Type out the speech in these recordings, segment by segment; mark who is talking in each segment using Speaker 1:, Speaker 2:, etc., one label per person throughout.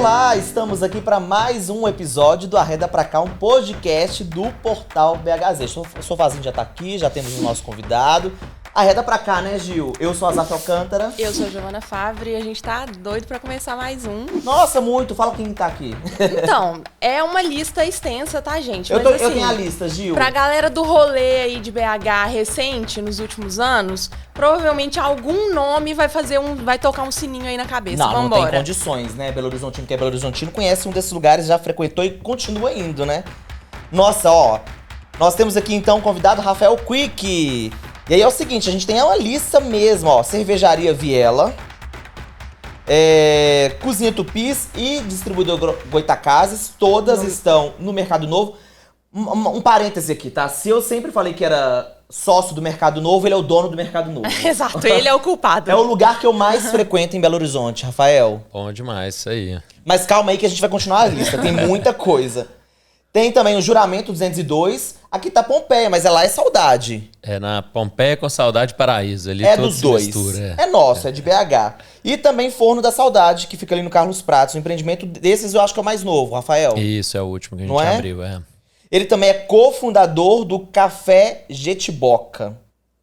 Speaker 1: Olá, estamos aqui para mais um episódio do Arreda Pra Cá, um podcast do Portal BHZ. O Sofazinho já tá aqui, já temos o nosso convidado. Arreda Pra Cá, né, Gil? Eu sou a Zaf Alcântara.
Speaker 2: Eu sou a Giovana Favre e a gente tá doido pra começar mais um.
Speaker 1: Nossa, muito! Fala quem tá aqui.
Speaker 2: Então, é uma lista extensa, tá, gente?
Speaker 1: Eu
Speaker 2: Mas,
Speaker 1: tenho a lista, Gil.
Speaker 2: Pra galera do rolê aí de BH recente, nos últimos anos, provavelmente algum nome vai tocar um sininho aí na cabeça.
Speaker 1: Não tem condições, né? Belo Horizontino, que é Belo Horizontino, conhece um desses lugares, já frequentou e continua indo, né? Nossa, ó, nós temos aqui então o convidado Rafael Quick. E aí é o seguinte, a gente tem uma lista mesmo, ó, Cervejaria Viela, Cozinha Tupis e Distribuidor Goitacazes, todas estão no Mercado Novo. Um parêntese aqui, tá? Se eu sempre falei que era sócio do Mercado Novo, ele é o dono do Mercado Novo.
Speaker 2: Exato, ele é o culpado.
Speaker 1: É o lugar que eu mais frequento em Belo Horizonte, Rafael.
Speaker 3: Bom demais, isso aí.
Speaker 1: Mas calma aí que a gente vai continuar a lista, tem muita coisa. Tem também o Juramento 202, aqui tá Pompeia, mas lá é Saudade.
Speaker 3: É na Pompeia com Saudade Paraíso. Ali
Speaker 1: é dos dois. É nosso, é de BH. E também Forno da Saudade, que fica ali no Carlos Prates. O empreendimento desses eu acho que é o mais novo, Rafael.
Speaker 3: Isso, é o último que a gente abriu,
Speaker 1: Ele também é cofundador do Café Jetiboca.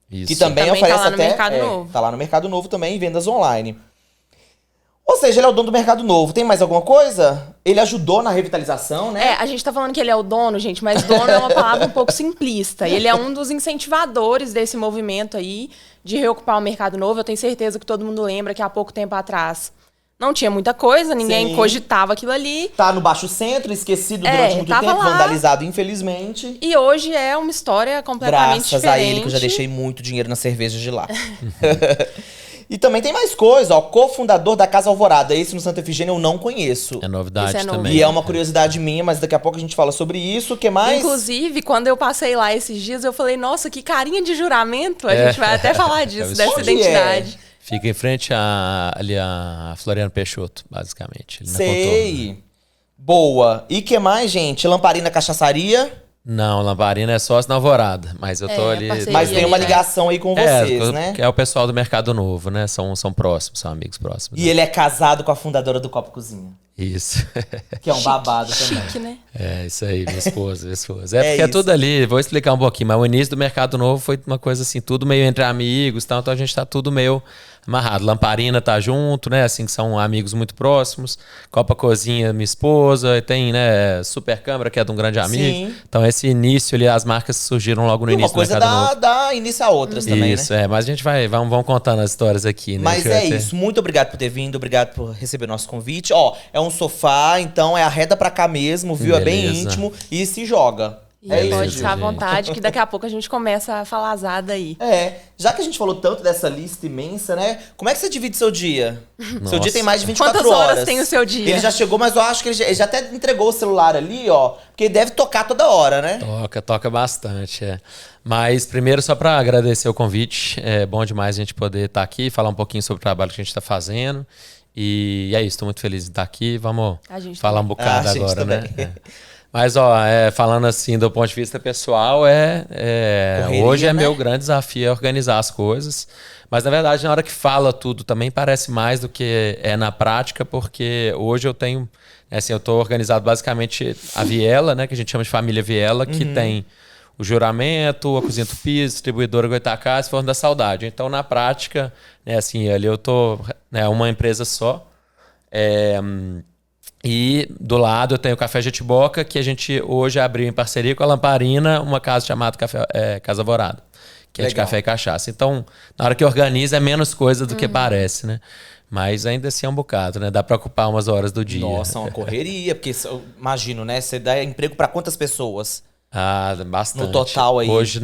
Speaker 3: Isso.
Speaker 1: Que também oferece
Speaker 2: tá lá no Mercado Novo.
Speaker 1: Tá lá no Mercado Novo também, em vendas online. Ou seja, ele é o dono do Mercado Novo. Tem mais alguma coisa? Ele ajudou na revitalização, né?
Speaker 2: A gente tá falando que ele é o dono, gente, mas dono é uma palavra um pouco simplista. Ele é um dos incentivadores desse movimento aí de reocupar o Mercado Novo. Eu tenho certeza que todo mundo lembra que há pouco tempo atrás não tinha muita coisa, ninguém cogitava aquilo ali.
Speaker 1: Tá no Baixo Centro, esquecido durante muito tempo,
Speaker 2: lá,
Speaker 1: vandalizado, infelizmente.
Speaker 2: E hoje é uma história completamente
Speaker 1: diferente. Graças a ele, que eu já deixei muito dinheiro nas cervejas de lá. E também tem mais coisa, ó, cofundador da Casa Alvorada. Esse no Santa Efigênia eu não conheço.
Speaker 3: É novidade também.
Speaker 1: E é uma curiosidade minha, mas daqui a pouco a gente fala sobre isso. O que mais?
Speaker 2: Inclusive, quando eu passei lá esses dias, eu falei, nossa, que carinha de juramento. A gente vai até falar disso, dessa identidade.
Speaker 3: Fica em frente ali a Floriano Peixoto, basicamente.
Speaker 1: Sei. Boa. E que mais, gente? Lamparina Cachaçaria?
Speaker 3: Não, Lamparina é sócio na Alvorada, mas eu tô ali...
Speaker 1: Mas tem uma ligação aí com vocês, né?
Speaker 3: Que é o pessoal do Mercado Novo, né? São próximos, são amigos próximos.
Speaker 1: E ele é casado com a fundadora do Copo Cozinha.
Speaker 3: Isso.
Speaker 1: Que é um babado também.
Speaker 2: Chique, né?
Speaker 3: É, isso aí, minha esposa. Porque é tudo ali, vou explicar um pouquinho, mas o início do Mercado Novo foi uma coisa assim, tudo meio entre amigos, então a gente tá tudo meio amarrado. Lamparina tá junto, né, assim, que são amigos muito próximos. Copa Cozinha, minha esposa, e tem, né, Super Câmara, que é de um grande amigo. Sim. Então esse início ali, as marcas surgiram logo no início do Mercado Novo.
Speaker 1: Uma coisa dá início a outras também,
Speaker 3: isso,
Speaker 1: né?
Speaker 3: mas a gente vamos contando as histórias aqui, né?
Speaker 1: Mas isso, muito obrigado por ter vindo, obrigado por receber nosso convite. Ó, é um sofá, então é Arreda Pra Cá mesmo, viu?
Speaker 3: Beleza.
Speaker 1: É bem íntimo e se joga.
Speaker 2: E pode ficar à vontade, que daqui a pouco a gente começa a falar azada aí.
Speaker 1: Já que a gente falou tanto dessa lista imensa, né? Como é que você divide seu dia?
Speaker 3: Nossa.
Speaker 1: Seu dia tem mais de 24 horas.
Speaker 2: Quantas horas tem o seu dia?
Speaker 1: Ele já chegou, mas eu acho que ele já até entregou o celular ali, ó. Porque ele deve tocar toda hora, né?
Speaker 3: Toca bastante, Mas primeiro, só para agradecer o convite. É bom demais a gente poder estar aqui, falar um pouquinho sobre o trabalho que a gente está fazendo. E é isso, estou muito feliz de estar aqui. Vamos falar um bocado agora, né? Mas, falando assim, do ponto de vista pessoal, correria, hoje é meu grande desafio organizar as coisas. Mas, na verdade, na hora que fala tudo também parece mais do que é na prática, porque hoje eu tenho, assim, eu estou organizado basicamente a Viela, né, que a gente chama de família Viela, que tem o Juramento, a Cozinha Tupis, Distribuidora Goitacazes e Forno da Saudade. Então, na prática, né, assim, ali eu estou uma empresa só. E do lado eu tenho o Café Jetiboca, que a gente hoje abriu em parceria com a Lamparina, uma casa chamada Casa Alvorada, que é de café e cachaça. Então, na hora que organiza é menos coisa do que parece, né? Mas ainda assim é um bocado, né? Dá para ocupar umas horas do dia.
Speaker 1: Nossa, uma correria, porque imagino, né? Você dá emprego para quantas pessoas?
Speaker 3: Bastante.
Speaker 1: No total aí.
Speaker 3: Hoje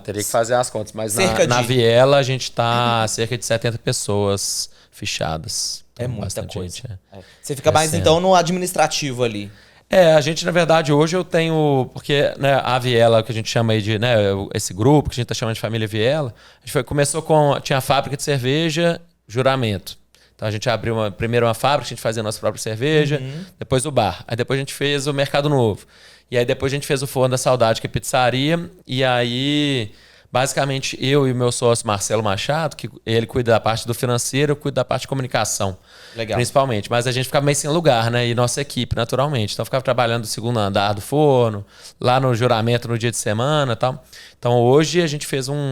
Speaker 3: teria que fazer as contas, mas na Viela a gente tá cerca de 70 pessoas fichadas.
Speaker 1: É muita coisa. Gente, Você fica mais, então, no administrativo ali.
Speaker 3: A gente, na verdade, hoje eu tenho... Porque, né, a Viela, que a gente chama aí de... Né, esse grupo que a gente tá chamando de Família Viela, a gente começou com... Tinha a fábrica de cerveja, Juramento. Então a gente abriu primeiro uma fábrica, a gente fazia a nossa própria cerveja, depois o bar. Aí depois a gente fez o Mercado Novo. E aí depois a gente fez o Forno da Saudade, que é pizzaria. E aí basicamente eu e o meu sócio Marcelo Machado, que ele cuida da parte do financeiro, eu cuido da parte de comunicação.
Speaker 1: Legal.
Speaker 3: Principalmente. Mas a gente ficava meio sem lugar, né? E nossa equipe, naturalmente. Então eu ficava trabalhando no segundo andar do forno, lá no juramento no dia de semana e tal. Então hoje a gente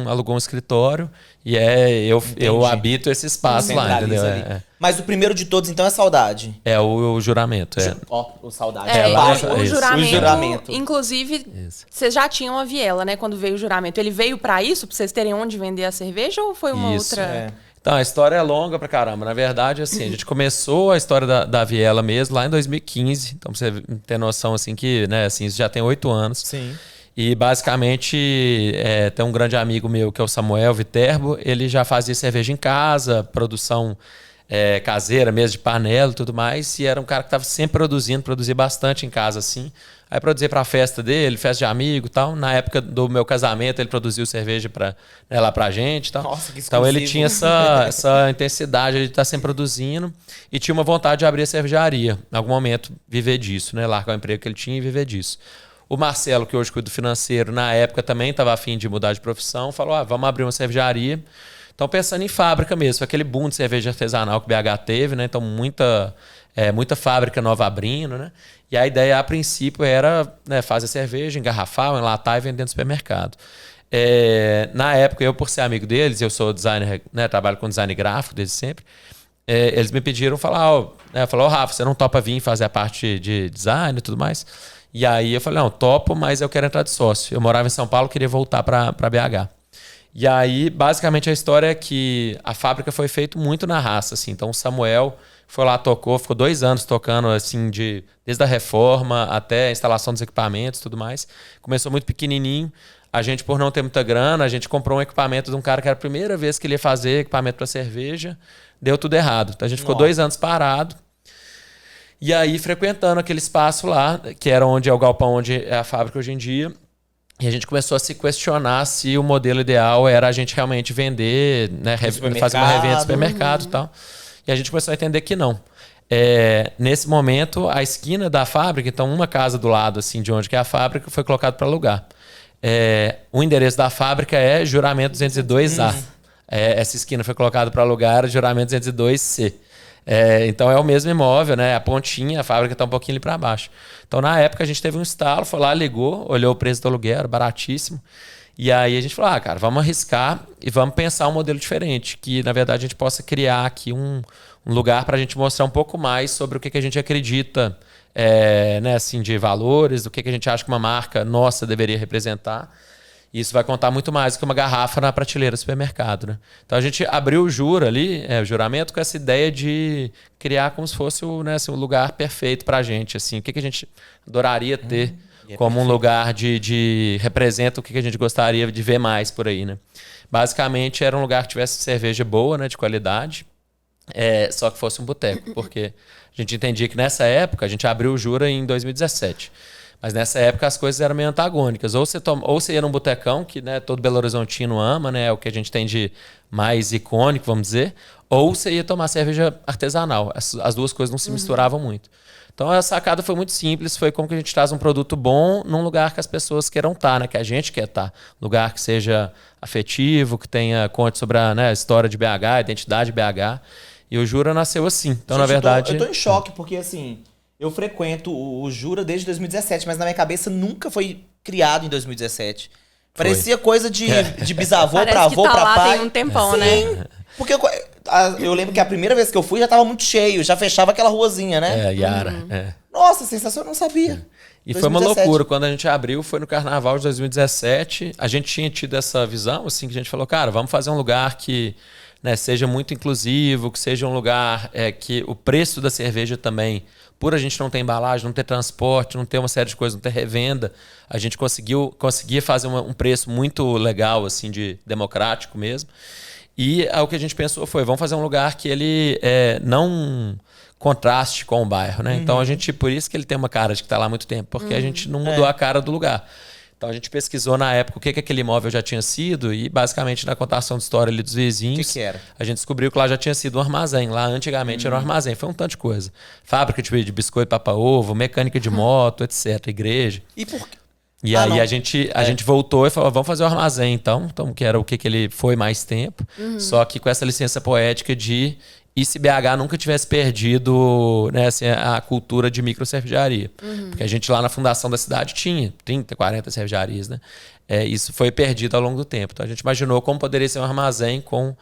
Speaker 3: alugou um escritório e eu habito esse espaço lá, entendeu?
Speaker 1: Mas o primeiro de todos, então, é Saudade.
Speaker 3: É o juramento.
Speaker 1: O Saudade.
Speaker 2: O juramento. Inclusive,
Speaker 3: Isso.
Speaker 2: vocês já tinham a viela, né? Quando veio o juramento. Ele veio pra isso? Pra vocês terem onde vender a cerveja? Ou foi uma outra...
Speaker 3: Então, a história é longa pra caramba. Na verdade, assim, a gente começou a história da viela mesmo lá em 2015. Então, pra você ter noção, assim, que, né, assim, isso já tem 8 anos.
Speaker 1: Sim.
Speaker 3: E, basicamente, tem um grande amigo meu, que é o Samuel Viterbo. Ele já fazia cerveja em casa, produção caseira, mesa de panela e tudo mais. E era um cara que estava sempre produzia bastante em casa, assim. Aí produzia pra festa dele, festa de amigo e tal. Na época do meu casamento, ele produziu cerveja lá pra gente e tal.
Speaker 1: Nossa, que exclusivo.
Speaker 3: Então ele tinha essa intensidade de estar sempre produzindo e tinha uma vontade de abrir a cervejaria. Em algum momento, viver disso, né? Largar o emprego que ele tinha e viver disso. O Marcelo, que hoje cuida do financeiro, na época também estava a fim de mudar de profissão, falou, vamos abrir uma cervejaria. Então pensando em fábrica mesmo, foi aquele boom de cerveja artesanal que o BH teve, né? Então muita fábrica nova abrindo, né? E a ideia, a princípio, era, né, fazer cerveja, engarrafar, enlatar e vender no supermercado. Na época, eu, por ser amigo deles, eu sou designer, né, trabalho com design gráfico desde sempre, eles me pediram, falou, Rafa, você não topa vir fazer a parte de design e tudo mais? E aí eu falei, não, topo, mas eu quero entrar de sócio. Eu morava em São Paulo, queria voltar para BH. E aí, basicamente, a história é que a fábrica foi feita muito na raça, assim. Então, o Samuel foi lá, tocou, ficou 2 anos tocando, assim, desde a reforma até a instalação dos equipamentos e tudo mais. Começou muito pequenininho. A gente, por não ter muita grana, a gente comprou um equipamento de um cara que era a primeira vez que ele ia fazer equipamento para cerveja. Deu tudo errado. Então, a gente ficou 2 anos parado. E aí, frequentando aquele espaço lá, que era onde é o galpão, onde é a fábrica hoje em dia. E a gente começou a se questionar se o modelo ideal era a gente realmente vender, né, fazer uma revenda de supermercado e tal. E a gente começou a entender que não. Nesse momento, a esquina da fábrica, então uma casa do lado assim, de onde que é a fábrica, foi colocado para alugar. O endereço da fábrica é Juramento 202A. Essa esquina foi colocada para alugar, era Juramento 202C. Então é o mesmo imóvel, né? A pontinha, a fábrica está um pouquinho ali para baixo. Então na época a gente teve um estalo, foi lá, ligou, olhou o preço do aluguel, era baratíssimo. E aí a gente falou, cara, vamos arriscar e vamos pensar um modelo diferente, que na verdade a gente possa criar aqui um lugar para a gente mostrar um pouco mais sobre o que a gente acredita, né, assim, de valores, do que a gente acha que uma marca nossa deveria representar. Isso vai contar muito mais do que uma garrafa na prateleira do supermercado, né? Então a gente abriu o Jura ali, o juramento, com essa ideia de criar como se fosse né, assim, um lugar perfeito pra gente. Assim, o que a gente adoraria ter como um lugar de representa o que a gente gostaria de ver mais por aí, né? Basicamente era um lugar que tivesse cerveja boa, né, de qualidade, só que fosse um boteco, porque a gente entendia que nessa época, a gente abriu o Jura em 2017. Mas nessa época as coisas eram meio antagônicas. Ou você ia num botecão, que, né, todo Belo Horizontino ama, né, é o que a gente tem de mais icônico, vamos dizer. Ou você ia tomar cerveja artesanal. As duas coisas não se misturavam muito. Então a sacada foi muito simples. Foi como que a gente traz um produto bom num lugar que as pessoas queiram estar, né, que a gente quer estar. Lugar que seja afetivo, que conte sobre a história de BH, a identidade de BH. E o Jura nasceu assim. Então, gente, na verdade...
Speaker 1: Eu tô em choque, porque assim... Eu frequento o Jura desde 2017, mas na minha cabeça nunca foi criado em 2017. Parecia coisa de bisavô pra avô, pra pai.
Speaker 2: Tem um tempão,
Speaker 1: sim,
Speaker 2: né?
Speaker 1: Porque eu lembro que a primeira vez que eu fui já tava muito cheio, já fechava aquela ruazinha, né?
Speaker 3: Yara.
Speaker 1: Nossa, sensacional, eu não sabia.
Speaker 3: E 2017. Foi uma loucura. Quando a gente abriu, foi no Carnaval de 2017. A gente tinha tido essa visão, assim, que a gente falou, cara, vamos fazer um lugar que, né, seja muito inclusivo, que seja um lugar que o preço da cerveja também... Por a gente não ter embalagem, não ter transporte, não ter uma série de coisas, não ter revenda, a gente conseguia fazer um preço muito legal, assim, de democrático mesmo. E o que a gente pensou foi, vamos fazer um lugar que ele não contraste com o bairro, né? Então a gente, por isso que ele tem uma cara de que está lá há muito tempo, porque a gente não mudou a cara do lugar. Então a gente pesquisou na época o que aquele imóvel já tinha sido e basicamente na contação de história ali dos vizinhos,
Speaker 1: que era?
Speaker 3: A gente descobriu que lá já tinha sido um armazém. Lá antigamente era um armazém, foi um tanto de coisa. Fábrica de biscoito papa-ovo, mecânica de moto, etc. Igreja.
Speaker 1: E por quê?
Speaker 3: E aí a gente voltou e falou, vamos fazer o armazém então que era o que ele foi mais tempo. Só que com essa licença poética de e se BH nunca tivesse perdido, né, assim, a cultura de microcervejaria. Porque a gente lá na fundação da cidade tinha 30, 40 cervejarias, né? Isso foi perdido ao longo do tempo. Então a gente imaginou como poderia ser um armazém com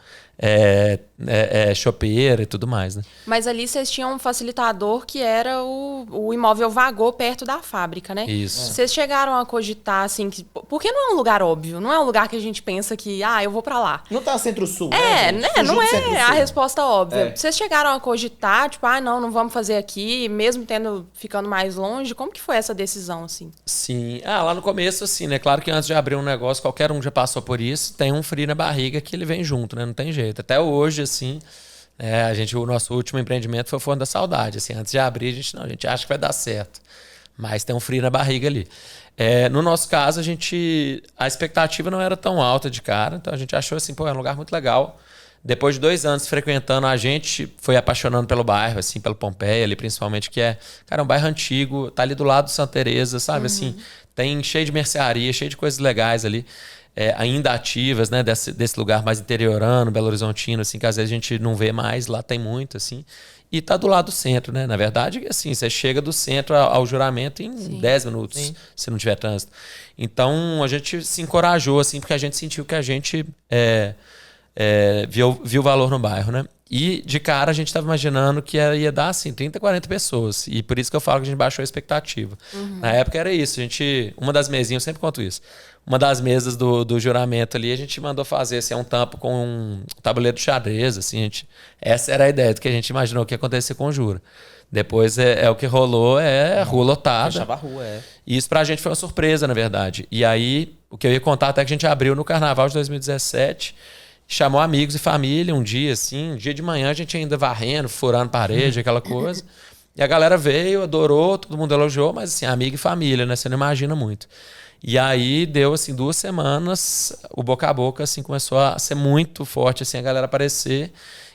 Speaker 3: chopeira e tudo mais, né?
Speaker 2: Mas ali vocês tinham um facilitador que era o imóvel Vagô perto da fábrica, né?
Speaker 3: Isso.
Speaker 2: Vocês chegaram a cogitar, assim, porque não é um lugar óbvio, não é um lugar que a gente pensa que, eu vou pra lá.
Speaker 1: Não tá Centro-Sul,
Speaker 2: não é a resposta óbvia. Vocês chegaram a cogitar, tipo, não vamos fazer aqui, mesmo ficando mais longe? Como que foi essa decisão, assim?
Speaker 3: Sim. Lá no começo, assim, né? Claro que antes de abrir um negócio, qualquer um já passou por isso, tem um frio na barriga que ele vem junto, né? Não tem jeito. Até hoje, assim, o nosso último empreendimento foi o Forno da Saudade. Assim, antes de abrir, a gente acha que vai dar certo. Mas tem um frio na barriga ali. No nosso caso, a expectativa não era tão alta de cara, então a gente achou assim, é um lugar muito legal. Depois de 2 anos frequentando, a gente foi apaixonando pelo bairro, assim, pelo Pompeia ali, principalmente, que é um bairro antigo, tá ali do lado do Santa Teresa, sabe, assim, tem cheio de mercearia, cheio de coisas legais ali. Ainda ativas, né, desse lugar mais interiorano, Belo Horizontino, assim, que às vezes a gente não vê mais, lá tem muito, assim. E tá do lado do centro, né? Na verdade, assim, você chega do centro ao Juramento em 10 minutos, se não tiver trânsito. Então, a gente se encorajou, assim, porque a gente sentiu que a gente viu valor no bairro, né? E, de cara, a gente estava imaginando que ia dar, assim, 30, 40 pessoas. E por isso que eu falo que a gente baixou a expectativa. Na época era isso. Uma das mesinhas, eu sempre conto isso. Uma das mesas do Juramento ali, a gente mandou fazer assim, um tampo com um tabuleiro de xadrez. Assim, essa era a ideia do que a gente imaginou que ia acontecer com o Jura. Depois o que rolou a rua lotada.
Speaker 1: Fechava a rua,
Speaker 3: E isso pra gente foi uma surpresa, na verdade. E aí, o que eu ia contar até que a gente abriu no Carnaval de 2017... Chamou amigos e família um dia, assim. Um dia de manhã a gente ainda varrendo, furando parede, aquela coisa. E a galera veio, adorou, todo mundo elogiou, mas assim, amigo e família, né? Você não imagina muito. E aí deu, assim, 2 semanas, o boca a boca, assim, começou a ser muito forte, assim, a galera aparecer.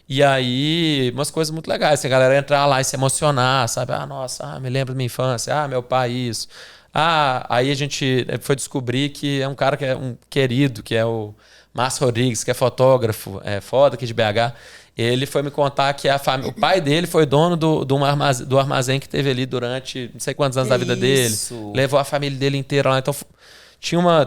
Speaker 3: E aí, umas coisas muito legais, assim, a galera entrar lá e se emocionar, sabe? Nossa, me lembro da minha infância, meu pai, isso. Aí a gente foi descobrir que é um cara que é um querido, que é o Márcio Rodrigues, que é fotógrafo, foda aqui de BH. Ele foi me contar que o pai dele foi dono do armazém que teve ali durante não sei quantos anos da vida dele. Levou a família dele inteira lá. Então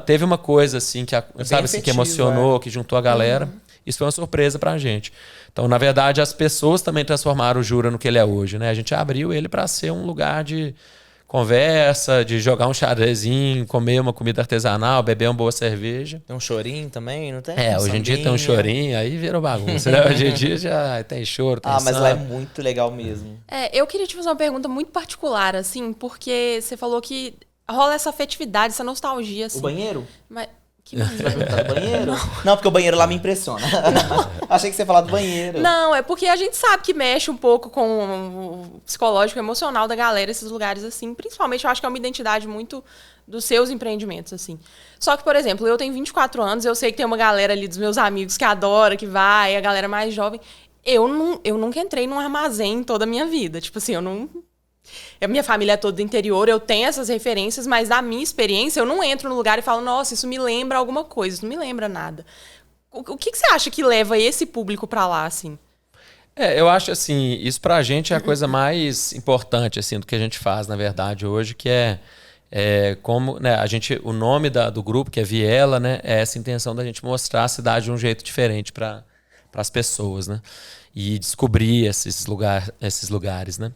Speaker 3: teve uma coisa assim que, sabe, assim, que emocionou, que juntou a galera. Isso foi uma surpresa pra gente. Então, na verdade, as pessoas também transformaram o Jura no que ele é hoje, né? A gente abriu ele para ser um lugar de conversa, de jogar um xadrezinho, comer uma comida artesanal, beber uma boa cerveja.
Speaker 1: Tem um chorinho também, não tem?
Speaker 3: Hoje em dia tem um chorinho, aí virou bagunça, né? Hoje em dia já tem choro, tem
Speaker 1: mas
Speaker 3: samba.
Speaker 1: lá é muito legal mesmo.
Speaker 2: Eu queria te fazer uma pergunta muito particular, assim, porque você falou que rola essa afetividade, essa nostalgia, assim.
Speaker 1: O banheiro?
Speaker 2: Mas...
Speaker 1: Você vai perguntar do banheiro? Não, porque o banheiro lá me impressiona. Achei que você ia falar do banheiro.
Speaker 2: Não, é porque a gente sabe que mexe um pouco com o psicológico, emocional da galera, esses lugares assim. Principalmente, eu acho que é uma identidade muito dos seus empreendimentos, assim. Só que, por exemplo, eu tenho 24 anos, eu sei que tem uma galera ali dos meus amigos que adora, que vai, a galera mais jovem. Eu nunca entrei num armazém toda a minha vida. Tipo assim, a minha família é toda do interior, eu tenho essas referências, mas da minha experiência, eu não entro no lugar e falo, nossa, isso me lembra alguma coisa, isso não me lembra nada. O que você acha que leva esse público pra lá, assim?
Speaker 3: Eu acho, assim, isso pra gente é a coisa mais importante, assim, do que a gente faz, na verdade, hoje, que como, né, o nome do grupo, que é Viela, né, é essa intenção da gente mostrar a cidade de um jeito diferente para as pessoas, né? E descobrir esses lugares, né?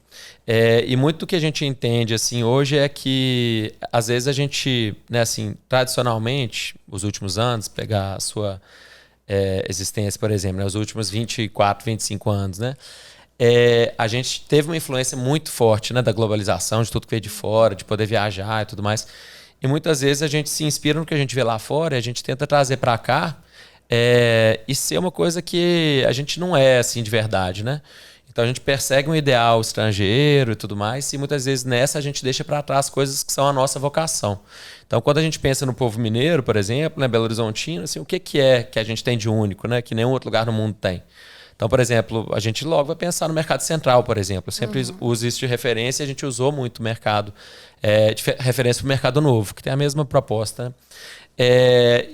Speaker 3: E muito do que a gente entende assim hoje é que às vezes a gente, né, assim, tradicionalmente, os últimos anos, pegar a sua existência, por exemplo, né, os últimos 24, 25 anos, né? A gente teve uma influência muito forte, né, da globalização, de tudo que veio de fora, de poder viajar e tudo mais. E muitas vezes a gente se inspira no que a gente vê lá fora e a gente tenta trazer para cá. E ser uma coisa que a gente não é assim de verdade, né? Então a gente persegue um ideal estrangeiro e tudo mais, e muitas vezes nessa a gente deixa para trás coisas que são a nossa vocação. Então quando a gente pensa no povo mineiro, por exemplo, né, Belo Horizontino, assim, o que é que a gente tem de único, né? Que nenhum outro lugar no mundo tem. Então, por exemplo, a gente logo vai pensar no mercado central, por exemplo. Eu sempre uso isso de referência e a gente usou muito o mercado, de referência para o mercado novo, que tem a mesma proposta. Né?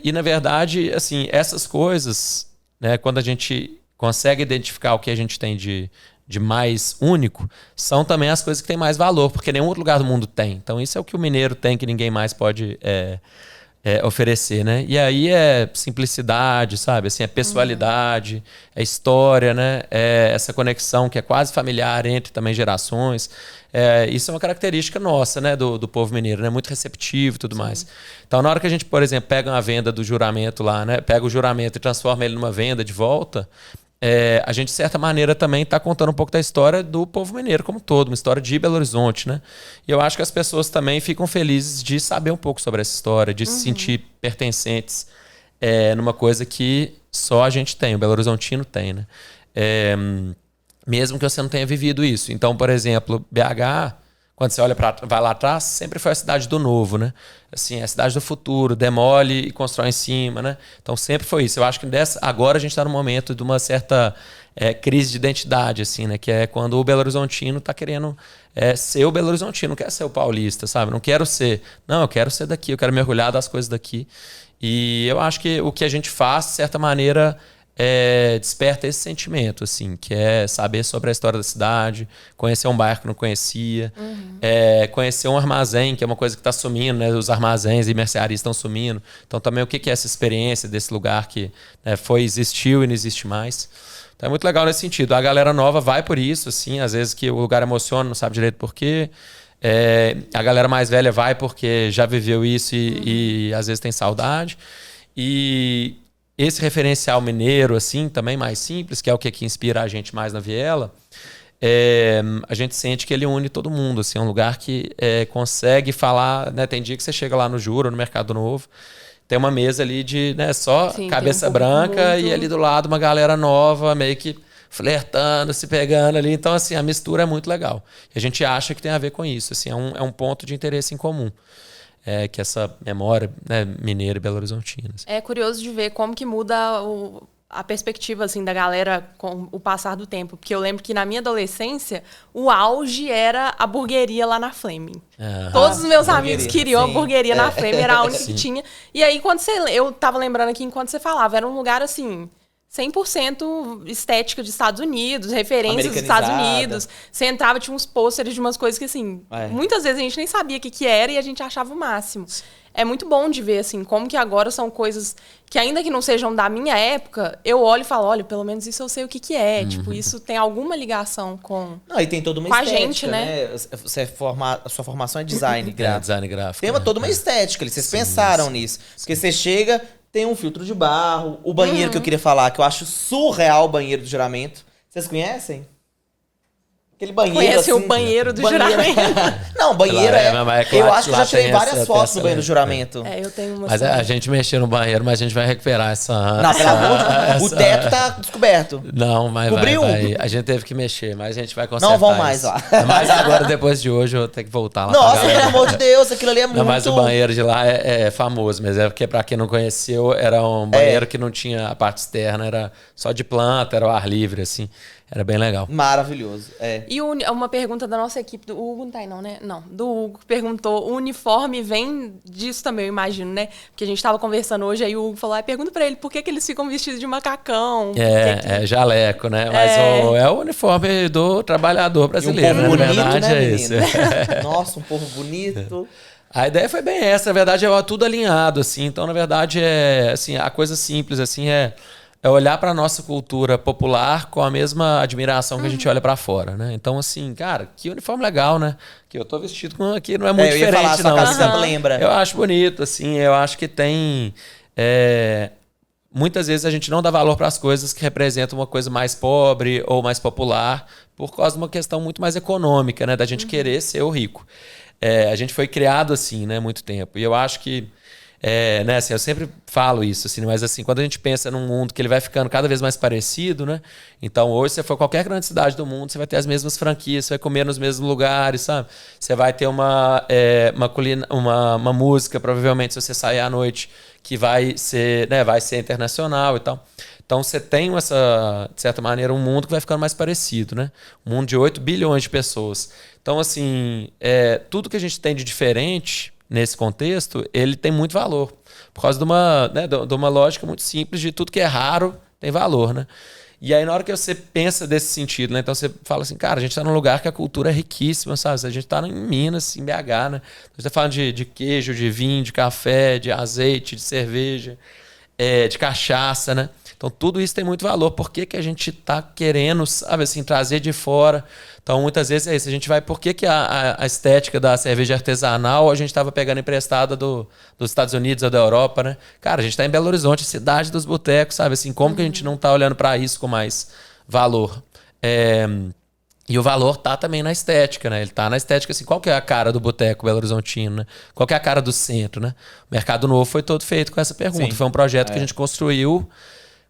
Speaker 3: E, na verdade, assim, essas coisas, né, quando a gente consegue identificar o que a gente tem de mais único, são também as coisas que têm mais valor, porque nenhum outro lugar do mundo tem. Então, isso é o que o mineiro tem, que ninguém mais pode oferecer, né? E aí é simplicidade, sabe? Assim, é pessoalidade, é história, né? É essa conexão que é quase familiar entre também gerações. Isso é uma característica nossa, né? Do povo mineiro, né? Muito receptivo e tudo mais. Então, na hora que a gente, por exemplo, pega uma venda do juramento lá, né? Pega o juramento e transforma ele numa venda de volta, a gente, de certa maneira, também está contando um pouco da história do povo mineiro como um todo, uma história de Belo Horizonte, né? E eu acho que as pessoas também ficam felizes de saber um pouco sobre essa história, de se sentir pertencentes numa coisa que só a gente tem, o Belo Horizontino tem, né? Mesmo que você não tenha vivido isso. Então, por exemplo, BH, quando você vai lá atrás, sempre foi a cidade do novo, né? Assim, a cidade do futuro, demole e constrói em cima, né? Então sempre foi isso. Eu acho que agora a gente está no momento de uma certa crise de identidade, assim, né? Que é quando o Belo Horizontino está querendo ser o Belo Horizontino, não quer ser o paulista, sabe? Não quero ser. Não, eu quero ser daqui, eu quero mergulhar das coisas daqui. E eu acho que o que a gente faz, de certa maneira, desperta esse sentimento, assim, que é saber sobre a história da cidade, conhecer um bairro que não conhecia, conhecer um armazém, que é uma coisa que está sumindo, né? Os armazéns e mercearias estão sumindo. Então, também o que é essa experiência desse lugar que existiu e não existe mais. Então, é muito legal nesse sentido. A galera nova vai por isso, assim, às vezes que o lugar emociona, não sabe direito por quê. A galera mais velha vai porque já viveu isso e às vezes tem saudade. E esse referencial mineiro, assim, também mais simples, que é o que inspira a gente mais na Viela, a gente sente que ele une todo mundo. Assim, é um lugar que consegue falar, né? Tem dia que você chega lá no Jura, no Mercado Novo, tem uma mesa ali de só cabeça branca e ali do lado uma galera nova, meio que flertando, se pegando ali. Então, assim, a mistura é muito legal. E a gente acha que tem a ver com isso. Assim, é um ponto de interesse em comum. Que essa memória, né, mineira e belo-horizontina. Assim.
Speaker 2: É curioso de ver como que muda a perspectiva assim, da galera com o passar do tempo. Porque eu lembro que na minha adolescência, o auge era a hamburgueria lá na Fleming. Todos os meus amigos queriam a hamburgueria na Fleming, era a única que tinha. E aí, eu tava lembrando aqui, enquanto você falava, era um lugar assim... 100% estética dos Estados Unidos, referências dos Estados Unidos. Você entrava, tinha uns pôsteres de umas coisas que, assim, muitas vezes a gente nem sabia o que era e a gente achava o máximo. É muito bom de ver, assim, como que agora são coisas que, ainda que não sejam da minha época, eu olho e falo, olha, pelo menos isso eu sei o que é. Tipo, isso tem alguma ligação com
Speaker 1: Não, e tem toda uma estética, a gente, né? A sua formação é design gráfico.
Speaker 3: Design gráfico.
Speaker 1: Tem toda uma estética ali, vocês pensaram nisso. Porque você chega... Tem um filtro de barro, o banheiro que eu queria falar, que eu acho surreal o banheiro do juramento. Vocês conhecem? Aquele banheiro
Speaker 2: Conhece
Speaker 1: assim...
Speaker 2: o banheiro do juramento?
Speaker 1: Não, banheiro eu acho que eu já tirei várias fotos do banheiro do juramento.
Speaker 2: Eu tenho uma...
Speaker 3: Mas a gente mexeu no banheiro, mas a gente vai recuperar essa...
Speaker 1: Não, pelo amor de Deus, o teto tá descoberto.
Speaker 3: Não, mas
Speaker 1: cobriu?
Speaker 3: A gente teve que mexer, mas a gente vai consertar.
Speaker 1: Não vão mais lá.
Speaker 3: Mas agora, depois de hoje, eu vou ter que voltar lá.
Speaker 1: Nossa, pelo amor de Deus, aquilo ali é muito...
Speaker 3: Não, mas o banheiro de lá é famoso, mas porque pra quem não conheceu, era um banheiro que não tinha a parte externa, era só de planta, era o ar livre, assim. Era bem legal.
Speaker 1: Maravilhoso,
Speaker 2: E uma pergunta da nossa equipe, do Hugo não tá aí não, né? Não, do Hugo, perguntou, o uniforme vem disso também, eu imagino, né? Porque a gente tava conversando hoje, aí o Hugo falou, pergunta pra ele, por que eles ficam vestidos de macacão?
Speaker 3: Jaleco, né? Mas é o uniforme do trabalhador brasileiro,
Speaker 1: e um povo
Speaker 3: né?
Speaker 1: bonito,
Speaker 3: Na verdade,
Speaker 1: né,
Speaker 3: é isso.
Speaker 1: Nossa, um povo bonito.
Speaker 3: A ideia foi bem essa, na verdade, é tudo alinhado, assim. Então, na verdade, assim, a coisa simples, assim, é olhar para a nossa cultura popular com a mesma admiração que a gente olha para fora, né? Então, assim, cara, que uniforme legal, né? Que eu tô vestido com aqui, não é muito diferente,
Speaker 1: eu ia falar,
Speaker 3: não.
Speaker 1: Sua camisa lembra.
Speaker 3: Eu acho bonito, assim, eu acho que tem... muitas vezes a gente não dá valor para as coisas que representam uma coisa mais pobre ou mais popular por causa de uma questão muito mais econômica, né? Da gente querer ser o rico. A gente foi criado assim, né? Muito tempo. E eu acho que né, assim, eu sempre falo isso, assim, mas assim, quando a gente pensa num mundo que ele vai ficando cada vez mais parecido, né? Então, hoje, se você for qualquer grande cidade do mundo, você vai ter as mesmas franquias, você vai comer nos mesmos lugares, sabe? Você vai ter uma música, provavelmente, se você sair à noite, que vai ser internacional e tal. Então você tem de certa maneira, um mundo que vai ficando mais parecido, né? Um mundo de 8 bilhões de pessoas. Então, assim, tudo que a gente tem de diferente nesse contexto, ele tem muito valor. Por causa de uma lógica muito simples de tudo que é raro tem valor, né? E aí, na hora que você pensa desse sentido, né? Então você fala assim, cara, a gente tá num lugar que a cultura é riquíssima, sabe? A gente tá em Minas, em BH, né? A gente tá falando de queijo, de vinho, de café, de azeite, de cerveja, de cachaça, né? Então tudo isso tem muito valor. Por que a gente tá querendo, sabe, assim, trazer de fora? Então muitas vezes é isso. A gente vai, por que a estética da cerveja artesanal a gente estava pegando emprestada dos Estados Unidos ou da Europa, né? Cara, a gente tá em Belo Horizonte, cidade dos botecos, sabe? Assim, como que a gente não tá olhando para isso com mais valor? E o valor tá também na estética, né? Ele tá na estética, assim, qual que é a cara do boteco Belo Horizontino, né? Qual que é a cara do centro, né? O Mercado Novo foi todo feito com essa pergunta. Sim. Foi um projeto que a gente construiu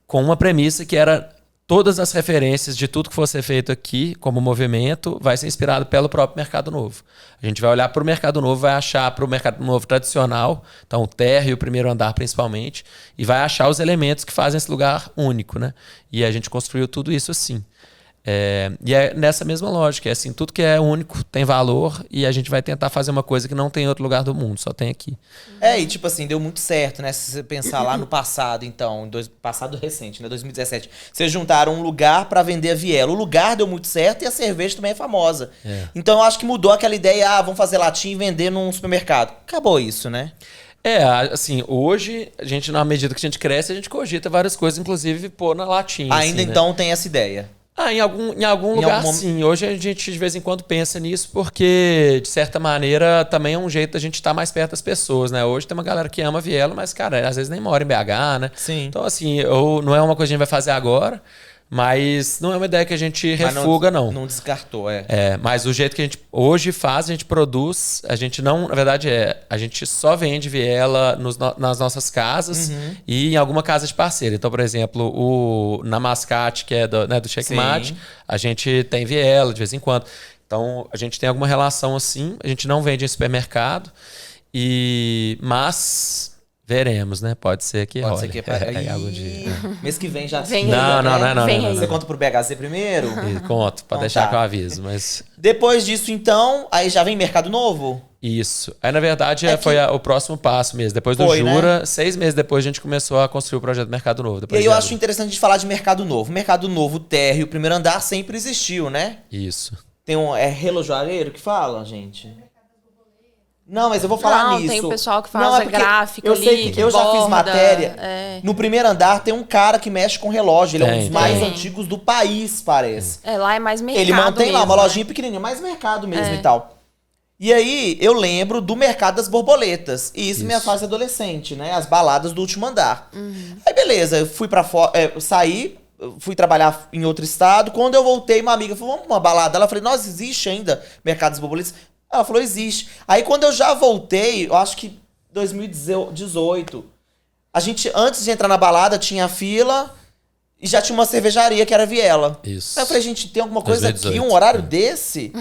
Speaker 3: com uma premissa que era todas as referências de tudo que fosse feito aqui como movimento vai ser inspirado pelo próprio Mercado Novo. A gente vai olhar para o Mercado Novo, vai achar para o Mercado Novo tradicional, então o térreo e o primeiro andar principalmente, e vai achar os elementos que fazem esse lugar único, né? E a gente construiu tudo isso assim. E é nessa mesma lógica, é assim, tudo que é único tem valor e a gente vai tentar fazer uma coisa que não tem em outro lugar do mundo, só tem aqui.
Speaker 1: E tipo assim, deu muito certo, né? Se você pensar lá no passado, então, passado recente, né? 2017, vocês juntaram um lugar pra vender a viela. O lugar deu muito certo e a cerveja também é famosa. Então eu acho que mudou aquela ideia, vamos fazer latinha e vender num supermercado. Acabou isso, né?
Speaker 3: Assim, hoje, a gente, na medida que a gente cresce, a gente cogita várias coisas, inclusive pôr na latinha.
Speaker 1: Ainda
Speaker 3: assim,
Speaker 1: então
Speaker 3: né?
Speaker 1: Tem essa ideia.
Speaker 3: Em algum lugar, sim. Hoje a gente de vez em quando pensa nisso porque, de certa maneira, também é um jeito da gente estar mais perto das pessoas, né? Hoje tem uma galera que ama viela, mas, cara, às vezes nem mora em BH, né?
Speaker 1: Sim.
Speaker 3: Então, assim, não é uma coisa que a gente vai fazer agora, mas não é uma ideia que a gente refuga, não.
Speaker 1: Não descartou,
Speaker 3: Mas o jeito que a gente hoje faz, a gente produz, a gente não, na verdade, a gente só vende viela nas nossas casas e em alguma casa de parceiro. Então, por exemplo, na Mascate, que é do Checkmate, a gente tem viela de vez em quando. Então, a gente tem alguma relação assim, a gente não vende em supermercado, mas veremos, né? Pode ser que
Speaker 1: Pode
Speaker 3: role.
Speaker 1: ser que algum dia. Mês que vem já
Speaker 2: vem.
Speaker 3: Não.
Speaker 1: Você conta pro BHZ primeiro?
Speaker 3: Conto, pode deixar que eu aviso, mas...
Speaker 1: Depois disso, então, aí já vem Mercado Novo?
Speaker 3: Isso. Aí, na verdade, foi o próximo passo mesmo. Depois do Jura, né? 6 meses depois, a gente começou a construir o projeto Mercado Novo.
Speaker 1: E aí eu acho interessante a gente falar de Mercado Novo. Mercado Novo, o térreo, o primeiro andar sempre existiu, né?
Speaker 3: Isso.
Speaker 1: Tem relojoareiro que fala, gente? Não, mas eu vou falar nisso.
Speaker 2: Tem o pessoal que faz a gráfica
Speaker 1: eu sei que eu já fiz matéria. No primeiro andar tem um cara que mexe com relógio. Ele é um dos mais antigos do país, parece.
Speaker 2: Lá é mais mercado.
Speaker 1: Ele mantém
Speaker 2: mesmo,
Speaker 1: lá uma lojinha pequenininha, mais mercado mesmo e tal. E aí eu lembro do Mercado das Borboletas. E isso minha fase adolescente, né? As baladas do último andar. Aí beleza, eu fui pra fora, saí, fui trabalhar em outro estado. Quando eu voltei, uma amiga falou, vamos pra uma balada. Ela falou, nossa, existe ainda Mercado das Borboletas? Ela falou, existe. Aí quando eu já voltei, eu acho que 2018, a gente, antes de entrar na balada, tinha fila e já tinha uma cervejaria que era Viela.
Speaker 3: Isso.
Speaker 1: Aí eu falei, gente, tem alguma coisa
Speaker 3: 2018,
Speaker 1: aqui, um horário desse?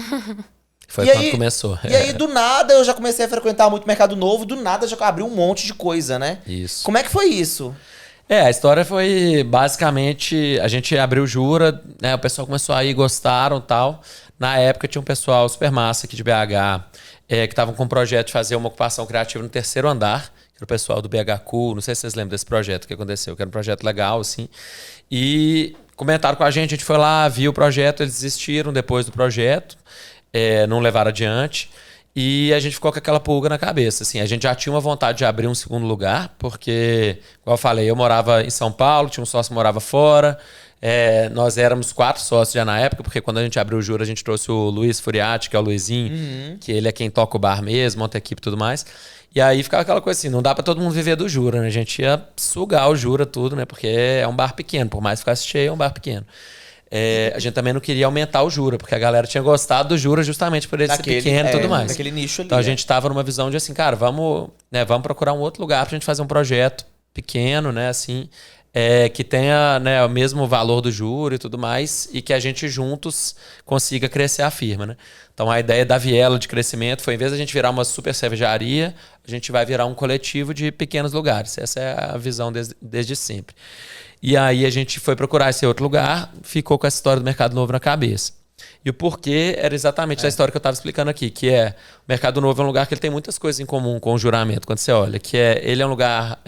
Speaker 3: Foi quando começou.
Speaker 1: E aí, do nada, eu já comecei a frequentar muito Mercado Novo, do nada já abri um monte de coisa, né?
Speaker 3: Isso.
Speaker 1: Como é que foi isso?
Speaker 3: A história foi basicamente, a gente abriu Jura, né? O pessoal começou a ir, gostaram e tal. Na época tinha um pessoal super massa aqui de BH, que estavam com um projeto de fazer uma ocupação criativa no terceiro andar, que era o pessoal do BH Cool, não sei se vocês lembram desse projeto que aconteceu, que era um projeto legal, assim. E comentaram com a gente foi lá, viu o projeto, eles desistiram depois do projeto, não levaram adiante. E a gente ficou com aquela pulga na cabeça, assim. A gente já tinha uma vontade de abrir um segundo lugar, porque, como eu falei, eu morava em São Paulo, tinha um sócio que morava fora. Nós éramos 4 sócios já na época, porque quando a gente abriu o Jura, a gente trouxe o Luiz Furiati, que é o Luizinho, que ele é quem toca o bar mesmo, monta a equipe e tudo mais. E aí ficava aquela coisa assim, não dá pra todo mundo viver do Jura, né? A gente ia sugar o Jura tudo, né? Porque é um bar pequeno, por mais que ficasse cheio, é um bar pequeno. A gente também não queria aumentar o Jura, porque a galera tinha gostado do Jura justamente por ele ser pequeno e tudo mais.
Speaker 1: Daquele nicho ali.
Speaker 3: Então a gente tava numa visão de assim, cara, vamos procurar um outro lugar pra gente fazer um projeto pequeno, né, assim, que tenha, né, o mesmo valor do juro e tudo mais, e que a gente juntos consiga crescer a firma, né? Então a ideia da Viela de crescimento foi, em vez de a gente virar uma super cervejaria, a gente vai virar um coletivo de pequenos lugares. Essa é a visão desde sempre. E aí a gente foi procurar esse outro lugar, ficou com essa história do Mercado Novo na cabeça. E o porquê era exatamente da história que eu estava explicando aqui, que o Mercado Novo é um lugar que ele tem muitas coisas em comum com o Juramento, quando você olha, ele é um lugar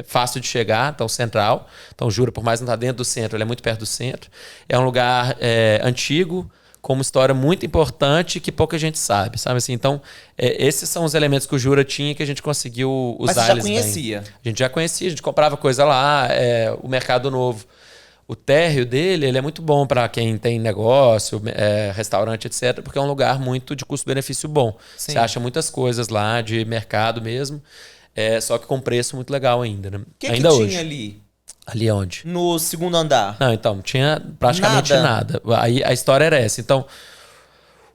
Speaker 3: fácil de chegar, então central, então Jura, por mais não estar dentro do centro, ele é muito perto do centro, é um lugar antigo, com uma história muito importante que pouca gente sabe assim? Então, esses são os elementos que o Jura tinha que a gente conseguiu usar.
Speaker 1: Mas você já conhecia?
Speaker 3: Bem. A gente já conhecia, a gente comprava coisa lá, o Mercado Novo. O térreo dele, ele é muito bom para quem tem negócio, restaurante, etc., porque é um lugar muito de custo-benefício bom. Sim. Você acha muitas coisas lá de mercado mesmo, só que com preço muito legal ainda. Né?
Speaker 1: Ainda que hoje. Tinha ali?
Speaker 3: Ali onde?
Speaker 1: No segundo andar.
Speaker 3: Não, então, tinha praticamente nada. Aí a história era essa. Então,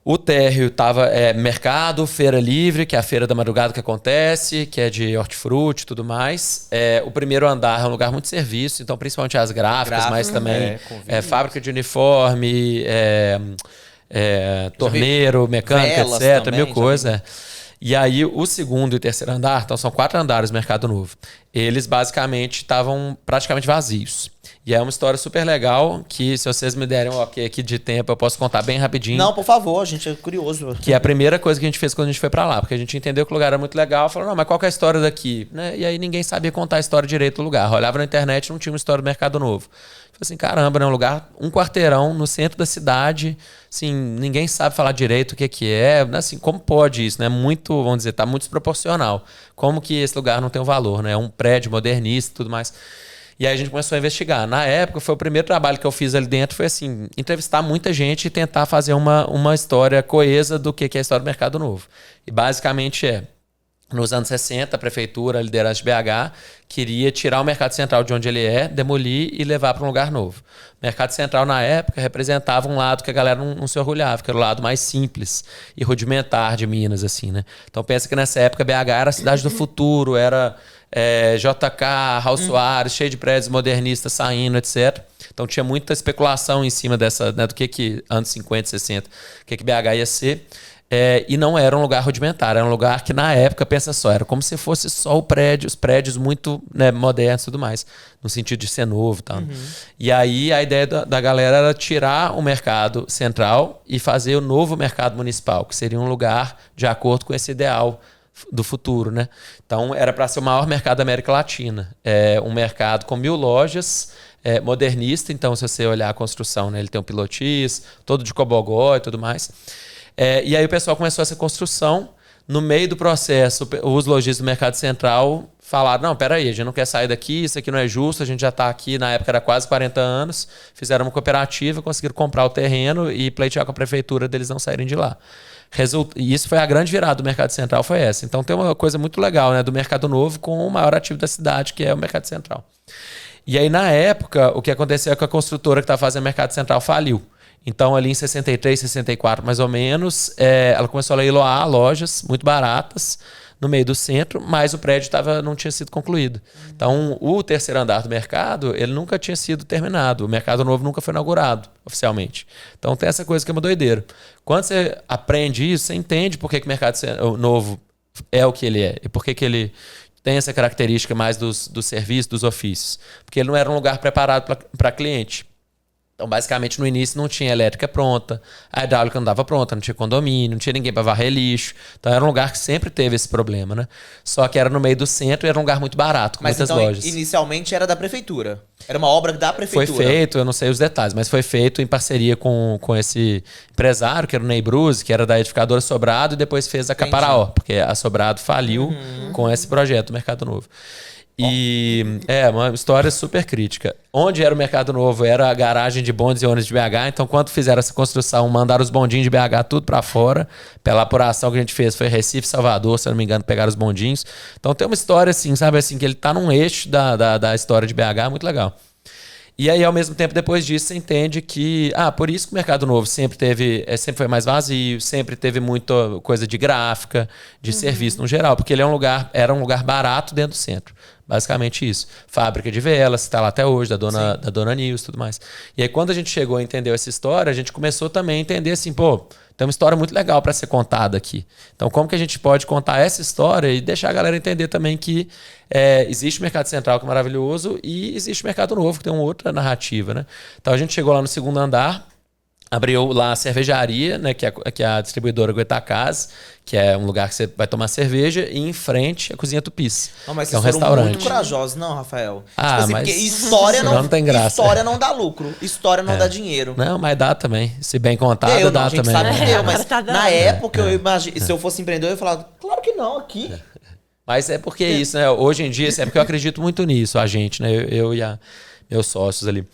Speaker 3: o térreo tava mercado, feira livre, que é a feira da madrugada que acontece, que é de hortifruti e tudo mais. O primeiro andar é um lugar muito de serviço, então principalmente as gráficas, mas também fábrica de uniforme, torneiro, mecânica, etc. Também, mil coisas. E aí o segundo e o terceiro andar, então são 4 andares do Mercado Novo, eles basicamente estavam praticamente vazios. E é uma história super legal que, se vocês me derem um ok aqui de tempo, eu posso contar bem rapidinho.
Speaker 1: Não, por favor, a gente é curioso.
Speaker 3: Que é a primeira coisa que a gente fez quando a gente foi pra lá, porque a gente entendeu que o lugar era muito legal, falou, não, mas qual que é a história daqui? Né? E aí ninguém sabia contar a história direito do lugar. Olhava na internet, não tinha uma história do Mercado Novo. Falei assim, caramba, né? Um lugar, um quarteirão no centro da cidade, assim, ninguém sabe falar direito o que é, assim, como pode isso, né? Muito, vamos dizer, tá muito desproporcional. Como que esse lugar não tem um valor, né? É um prédio modernista e tudo mais. E aí a gente começou a investigar. Na época, foi o primeiro trabalho que eu fiz ali dentro, foi assim, entrevistar muita gente e tentar fazer uma história coesa do que é a história do Mercado Novo. E basicamente nos anos 60, a prefeitura, a liderança de BH, queria tirar o Mercado Central de onde ele demolir e levar para um lugar novo. O Mercado Central, na época, representava um lado que a galera não se orgulhava, que era o lado mais simples e rudimentar de Minas, assim, né? Então pensa que nessa época BH era a cidade do futuro, era JK, Raul Soares, cheio de prédios modernistas saindo, etc. Então tinha muita especulação em cima dessa, né, do que anos 50, 60, o que BH ia ser. E não era um lugar rudimentar, era um lugar que na época, pensa só, era como se fosse só os prédios muito, né, modernos e tudo mais, no sentido de ser novo e tal. Uhum. E aí a ideia da galera era tirar o mercado central e fazer o novo mercado municipal, que seria um lugar de acordo com esse ideal do futuro, né? Então era para ser o maior mercado da América Latina, um mercado com 1.000 lojas, modernista. Então se você olhar a construção, né, ele tem um pilotis, todo de cobogó e tudo mais. E aí o pessoal começou essa construção. No meio do processo, os lojistas do Mercado Central falaram, não, peraí, a gente não quer sair daqui, isso aqui não é justo, a gente já está aqui, na época era quase 40 anos, fizeram uma cooperativa, conseguiram comprar o terreno e pleitear com a prefeitura deles não saírem de lá. E isso foi a grande virada do Mercado Central, foi essa. Então tem uma coisa muito legal, né, do Mercado Novo com o maior ativo da cidade, que é o Mercado Central. E aí, na época, o que aconteceu é que a construtora que estava fazendo o Mercado Central faliu. Então, ali em 63, 64, mais ou menos, ela começou a leiloar lojas muito baratas no meio do centro, mas o prédio não tinha sido concluído. Então, o terceiro andar do mercado, ele nunca tinha sido terminado. O Mercado Novo nunca foi inaugurado, oficialmente. Então, tem essa coisa que é uma doideira. Quando você aprende isso, você entende por que o Mercado Novo é o que ele é e por que ele tem essa característica mais dos serviços, dos ofícios. Porque ele não era um lugar preparado para cliente. Então, basicamente, no início não tinha elétrica pronta, a hidráulica não estava pronta, não tinha condomínio, não tinha ninguém para varrer lixo. Então, era um lugar que sempre teve esse problema, né? Só que era no meio do centro e era um lugar muito barato, com muitas lojas.
Speaker 1: Mas inicialmente era da prefeitura? Era uma obra da prefeitura?
Speaker 3: Foi feito, eu não sei os detalhes, mas foi feito em parceria com esse empresário, que era o Ney Bruse, que era da edificadora Sobrado, e depois fez a Caparaó, porque a Sobrado faliu com esse projeto do Mercado Novo. E uma história super crítica. Onde era o Mercado Novo? Era a garagem de bondes e ônibus de BH. Então, quando fizeram essa construção, mandaram os bondinhos de BH tudo para fora. Pela apuração que a gente fez, foi Recife, Salvador, se eu não me engano, pegaram os bondinhos. Então, tem uma história assim, sabe assim, que ele tá num eixo da história de BH, muito legal. E aí, ao mesmo tempo, depois disso, você entende que... por isso que o Mercado Novo sempre foi mais vazio, sempre teve muita coisa de gráfica, de serviço no geral, porque ele era um lugar barato dentro do centro. Basicamente isso. Fábrica de velas, está lá até hoje, da dona Nils e tudo mais. E aí, quando a gente chegou e entendeu essa história, a gente começou também a entender assim, pô, tem uma história muito legal para ser contada aqui. Então, como que a gente pode contar essa história e deixar a galera entender também que existe o Mercado Central, que é maravilhoso, e existe o Mercado Novo, que tem uma outra narrativa, né? Então, a gente chegou lá no segundo andar, abriu lá a cervejaria, né, que é a distribuidora Goitacás, que é um lugar que você vai tomar cerveja, e em frente a Cozinha Tupis.
Speaker 1: Não, mas
Speaker 3: que é um
Speaker 1: vocês foram
Speaker 3: restaurante.
Speaker 1: muito corajosos, não, Rafael?
Speaker 3: Mas
Speaker 1: porque história
Speaker 3: não tem graça.
Speaker 1: História não dá lucro, história não dá dinheiro.
Speaker 3: Não, mas dá também. Se bem contado, dá
Speaker 1: a gente
Speaker 3: também.
Speaker 1: sabe que deu, mas
Speaker 2: Tá
Speaker 1: na época eu imagino, se eu fosse empreendedor, eu ia falar, claro que não, aqui.
Speaker 3: Mas é porque isso, né? Hoje em dia, é porque eu acredito muito nisso, a gente, né? Eu e meus sócios ali.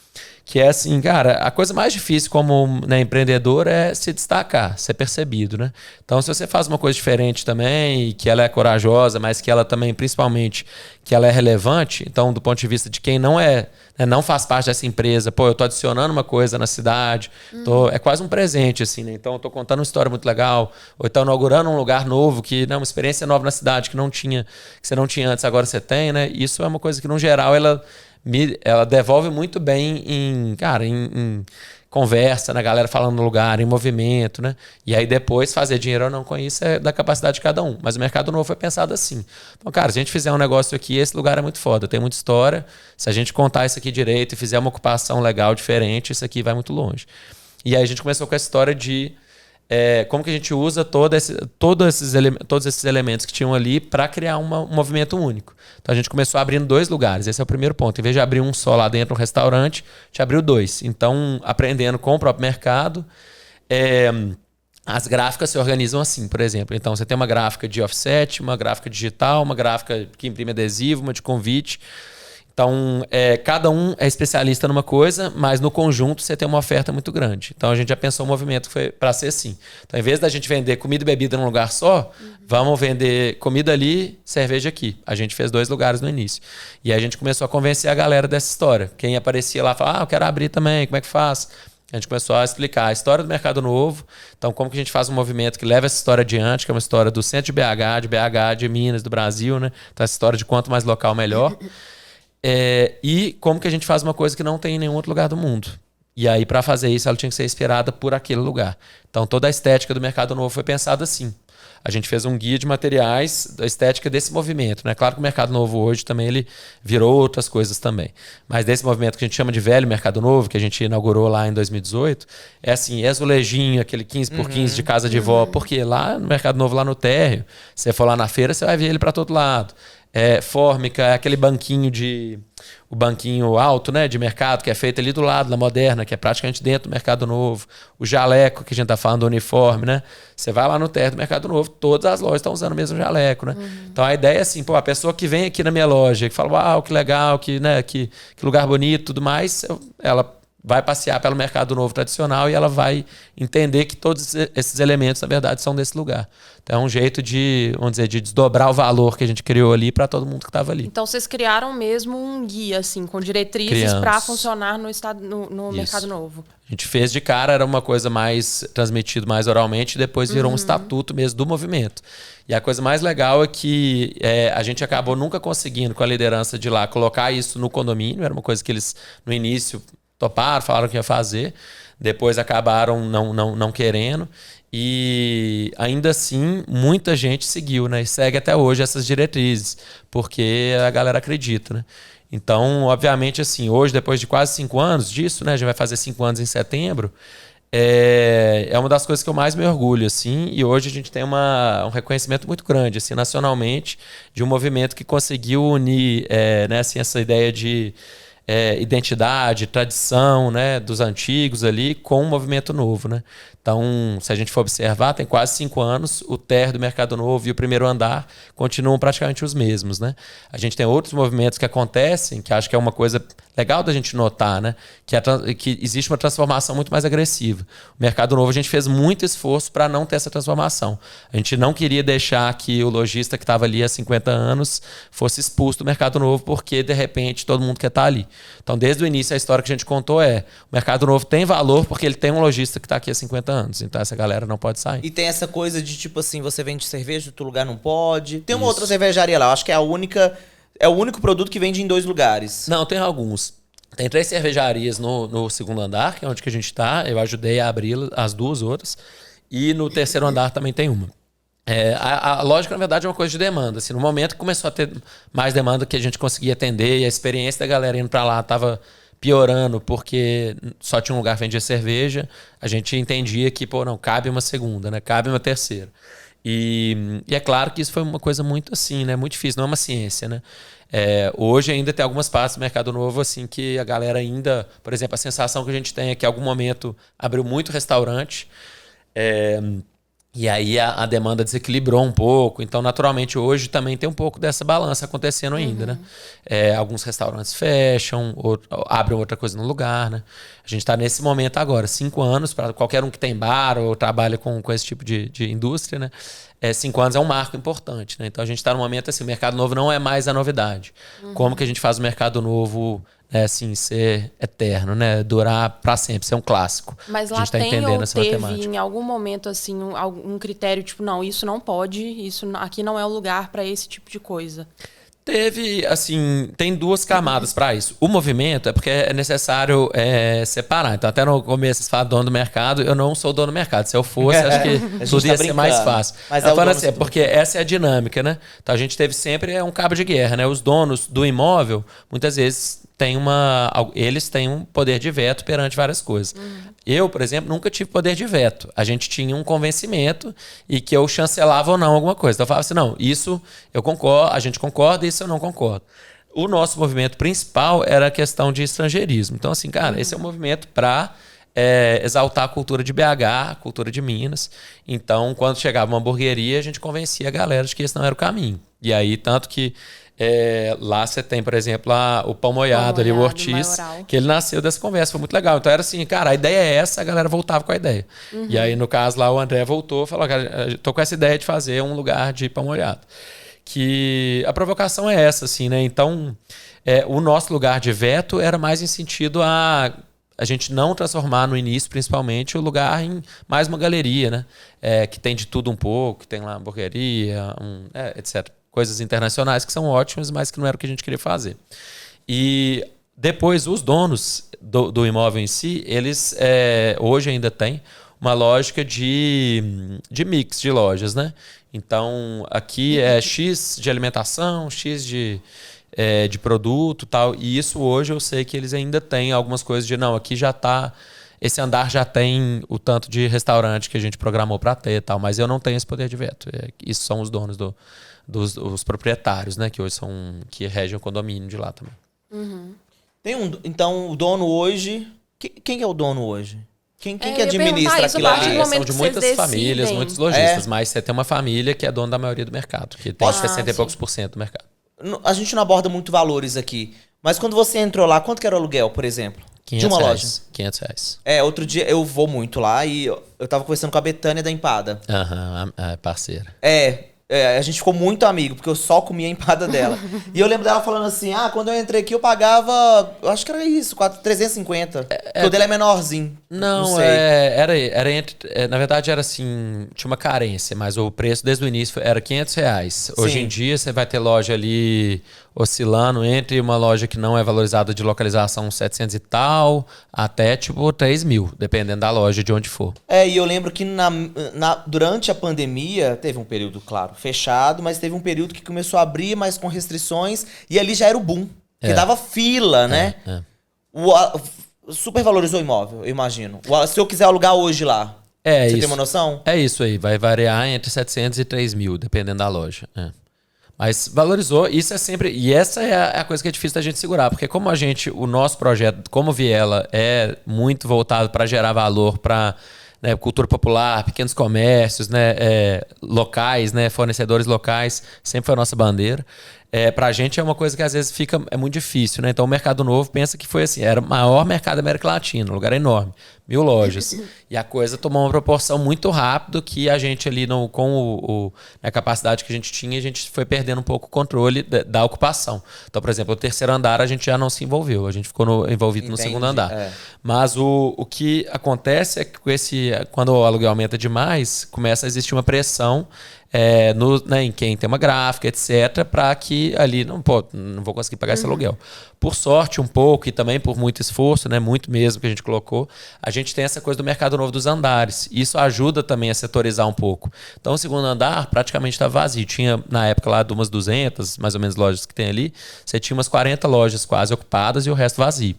Speaker 3: Que é assim, cara, a coisa mais difícil como empreendedor é se destacar, ser percebido, né? Então, se você faz uma coisa diferente também, e que ela é corajosa, mas que ela também, principalmente, que ela é relevante, então, do ponto de vista de quem não não faz parte dessa empresa, pô, eu tô adicionando uma coisa na cidade, é quase um presente, assim, né? Então, eu tô contando uma história muito legal, ou então inaugurando um lugar novo, uma experiência nova na cidade que você não tinha antes, agora você tem, né? Isso é uma coisa que, no geral, ela devolve muito bem em conversa, na galera falando no lugar, em movimento, né? E aí depois fazer dinheiro ou não com isso é da capacidade de cada um. Mas o Mercado Novo foi pensado assim. Então, cara, se a gente fizer um negócio aqui, esse lugar é muito foda, tem muita história. Se a gente contar isso aqui direito e fizer uma ocupação legal, diferente, isso aqui vai muito longe. E aí a gente começou com essa história de como que a gente usa todos esses elementos que tinham ali para criar um movimento único. Então a gente começou abrindo 2 lugares. Esse é o primeiro ponto. Em vez de abrir um só lá dentro, um restaurante, a gente abriu 2. Então, aprendendo com o próprio mercado, as gráficas se organizam assim, por exemplo. Então, você tem uma gráfica de offset, uma gráfica digital, uma gráfica que imprime adesivo, uma de convite. Então, cada um é especialista numa coisa, mas no conjunto você tem uma oferta muito grande. Então, a gente já pensou um movimento que foi para ser assim. Então, em vez da gente vender comida e bebida num lugar só, vamos vender comida ali, cerveja aqui. A gente fez 2 lugares no início. E aí a gente começou a convencer a galera dessa história. Quem aparecia lá falava, eu quero abrir também, como é que faz? A gente começou a explicar a história do Mercado Novo. Então, como que a gente faz um movimento que leva essa história adiante, que é uma história do centro de BH, de Minas, do Brasil, né? Então, essa história de quanto mais local, melhor. E como que a gente faz uma coisa que não tem em nenhum outro lugar do mundo. E aí, para fazer isso, ela tinha que ser inspirada por aquele lugar. Então, toda a estética do Mercado Novo foi pensada assim. A gente fez um guia de materiais da estética desse movimento, né? Claro que o Mercado Novo hoje também ele virou outras coisas também. Mas desse movimento que a gente chama de Velho Mercado Novo, que a gente inaugurou lá em 2018, é assim, azulejinho, aquele 15x15 de casa de vó. Porque lá no Mercado Novo, lá no térreo, se você for lá na feira, você vai ver ele para todo lado. Fórmica, aquele o banquinho alto, né, de mercado, que é feito ali do lado da Moderna, que é praticamente dentro do Mercado Novo. O jaleco, que a gente tá falando do uniforme, né? Você vai lá no térreo do Mercado Novo, todas as lojas estão usando o mesmo jaleco, né? Então a ideia é assim, pô, a pessoa que vem aqui na minha loja, que fala, uau, que legal, que lugar bonito, tudo mais, ela vai passear pelo Mercado Novo tradicional e ela vai entender que todos esses elementos, na verdade, são desse lugar. Então é um jeito de, vamos dizer, de desdobrar o valor que a gente criou ali para todo mundo que estava ali.
Speaker 2: Então vocês criaram mesmo um guia, assim, com diretrizes para funcionar no Mercado Novo.
Speaker 3: A gente fez de cara, era uma coisa mais transmitida mais oralmente, e depois virou um estatuto mesmo do movimento. E a coisa mais legal é que a gente acabou nunca conseguindo, com a liderança de lá, colocar isso no condomínio. Era uma coisa que eles, no início, toparam, falaram que ia fazer, depois acabaram não querendo, e ainda assim muita gente seguiu, né? E segue até hoje essas diretrizes, porque a galera acredita, né? Então, obviamente, assim, hoje, depois de quase 5 anos disso, né? A gente vai fazer 5 anos em setembro, é uma das coisas que eu mais me orgulho, assim, e hoje a gente tem um reconhecimento muito grande, assim, nacionalmente, de um movimento que conseguiu unir, né, assim, essa ideia de identidade, tradição, né, dos antigos ali com um movimento novo, né? Então, se a gente for observar, tem quase 5 anos, o térreo do Mercado Novo e o primeiro andar continuam praticamente os mesmos, né? A gente tem outros movimentos que acontecem, que acho que é uma coisa legal da gente notar, né? Que existe uma transformação muito mais agressiva. O Mercado Novo, a gente fez muito esforço para não ter essa transformação. A gente não queria deixar que o lojista que estava ali há 50 anos fosse expulso do Mercado Novo, porque, de repente, todo mundo quer estar ali. Então, desde o início, a história que a gente contou o Mercado Novo tem valor porque ele tem um lojista que está aqui há 50 anos. Então, essa galera não pode sair.
Speaker 1: E tem essa coisa de, tipo assim, você vende cerveja, outro lugar não pode. Tem uma outra cervejaria lá, eu acho que é a única é o único produto que vende em 2 lugares.
Speaker 3: Não, tem alguns. Tem 3 cervejarias no segundo andar, que é onde que a gente está. Eu ajudei a abrir as 2 outras. E no terceiro andar também tem uma. A lógica, na verdade, é uma coisa de demanda. Assim, no momento que começou a ter mais demanda que a gente conseguia atender e a experiência da galera indo para lá estava piorando porque só tinha um lugar que vendia cerveja, a gente entendia que, pô, não, cabe uma segunda, né? Cabe uma terceira. E é claro que isso foi uma coisa muito assim, né? Muito difícil, não é uma ciência, né? Hoje ainda tem algumas partes do mercado novo assim que a galera ainda, por exemplo, a sensação que a gente tem é que em algum momento abriu muito restaurante, e aí a demanda desequilibrou um pouco. Então, naturalmente, hoje também tem um pouco dessa balança acontecendo ainda, né? Alguns restaurantes fecham, abrem outra coisa no lugar, né? A gente está nesse momento agora, 5 anos, para qualquer um que tem bar ou trabalha com esse tipo de indústria, né? 5 anos é um marco importante, né? Então, a gente está num momento assim, o mercado novo não é mais a novidade. Como que a gente faz o mercado novo... assim, ser eterno, né? Durar para sempre, ser um clássico.
Speaker 2: Mas lá
Speaker 3: a gente tá
Speaker 2: tem
Speaker 3: entendendo
Speaker 2: ou
Speaker 3: essa
Speaker 2: teve
Speaker 3: matemática.
Speaker 2: em algum momento assim um critério tipo, não, isso não pode, isso aqui não é o lugar para esse tipo de coisa.
Speaker 3: Teve, assim, tem 2 camadas para isso. O movimento é porque é necessário separar. Então, até no começo, você fala dono do mercado, eu não sou dono do mercado. Se eu fosse, acho que tudo ia ser mais fácil.
Speaker 1: Mas
Speaker 3: eu falo assim, porque essa é a dinâmica, né? Então, a gente teve sempre um cabo de guerra, né? Os donos do imóvel, muitas vezes, eles têm um poder de veto perante várias coisas. Eu, por exemplo, nunca tive poder de veto. A gente tinha um convencimento e que eu chancelava ou não alguma coisa. Então eu falava assim, não, isso eu concordo, a gente concorda, isso eu não concordo. O nosso movimento principal era a questão de estrangeirismo. Então assim, cara, esse é um movimento para exaltar a cultura de BH, a cultura de Minas. Então, quando chegava uma hamburgueria, a gente convencia a galera de que esse não era o caminho. E aí, tanto que lá você tem, por exemplo, o Pão Moiado ali, o Ortiz, que ele nasceu dessa conversa, foi muito legal. Então era assim, cara, a ideia é essa, a galera voltava com a ideia. E aí, no caso lá, o André voltou e falou, cara, tô com essa ideia de fazer um lugar de Pão Moiado. Que a provocação é essa, assim, né? Então, o nosso lugar de veto era mais em sentido a gente não transformar no início, principalmente, o lugar em mais uma galeria, né? Que tem de tudo um pouco, que tem lá hamburgueria, etc. Coisas internacionais que são ótimas, mas que não era o que a gente queria fazer. E depois, os donos do imóvel em si, eles hoje ainda têm uma lógica de mix de lojas, né? Então, aqui é X de alimentação, X de produto e tal. E isso hoje eu sei que eles ainda têm algumas coisas de, não, aqui já está... Esse andar já tem o tanto de restaurante que a gente programou para ter e tal, mas eu não tenho esse poder de veto. Isso são os donos dos proprietários, né? Que hoje que regem o condomínio de lá também.
Speaker 1: Então, o dono hoje... Quem é o dono hoje? Quem que administra
Speaker 2: isso,
Speaker 1: aquilo ali?
Speaker 3: São de muitas famílias, muitos lojistas, mas você tem uma família que é dona da maioria do mercado, que tem 60 e poucos % do mercado.
Speaker 1: A gente não aborda muito valores aqui, mas quando você entrou lá, quanto que era o aluguel, por exemplo? De uma loja?
Speaker 3: R$500.
Speaker 1: Outro dia eu vou muito lá e eu tava conversando com a Betânia da Empada.
Speaker 3: Parceira.
Speaker 1: A gente ficou muito amigo, porque eu só comia a empada dela. E eu lembro dela falando assim, quando eu entrei aqui eu pagava, eu acho que era isso, 350. Porque o dele é menorzinho.
Speaker 3: Não
Speaker 1: sei.
Speaker 3: Era entre... na verdade era assim, tinha uma carência, mas o preço desde o início era R$500. Hoje em dia você vai ter loja ali oscilando entre uma loja que não é valorizada de localização 700 e tal, até tipo 3 mil, dependendo da loja de onde for.
Speaker 1: E eu lembro que durante a pandemia, teve um período, claro, fechado, mas teve um período que começou a abrir, mas com restrições, e ali já era o boom, que dava fila, né? Super valorizou o imóvel, eu imagino. Se eu quiser alugar hoje lá, você tem uma noção?
Speaker 3: É isso aí, vai variar entre 700 e 3 mil, dependendo da loja. Mas valorizou, isso é sempre... E essa é a coisa que é difícil da gente segurar, porque como o nosso projeto, como Viela, é muito voltado para gerar valor para cultura popular, pequenos comércios, locais, fornecedores locais, sempre foi a nossa bandeira. Pra gente é uma coisa que às vezes é muito difícil, né? Então o Mercado Novo pensa que foi assim, era o maior mercado da América Latina, um lugar enorme, 1000 lojas. E a coisa tomou uma proporção muito rápido que a gente ali, com a capacidade que a gente tinha, a gente foi perdendo um pouco o controle da ocupação. Então, por exemplo, o terceiro andar a gente já não se envolveu, a gente ficou envolvido no segundo andar. Mas o que acontece é que quando o aluguel aumenta demais, começa a existir uma pressão em quem tem uma gráfica, etc., para que ali não vou conseguir pagar esse aluguel. Por sorte, um pouco, e também por muito esforço, né, muito mesmo que a gente colocou, a gente tem essa coisa do mercado novo dos andares. Isso ajuda também a setorizar um pouco. Então, o segundo andar praticamente está vazio. Tinha, na época, lá de umas 200, mais ou menos, lojas que tem ali, você tinha umas 40 lojas quase ocupadas e o resto vazio.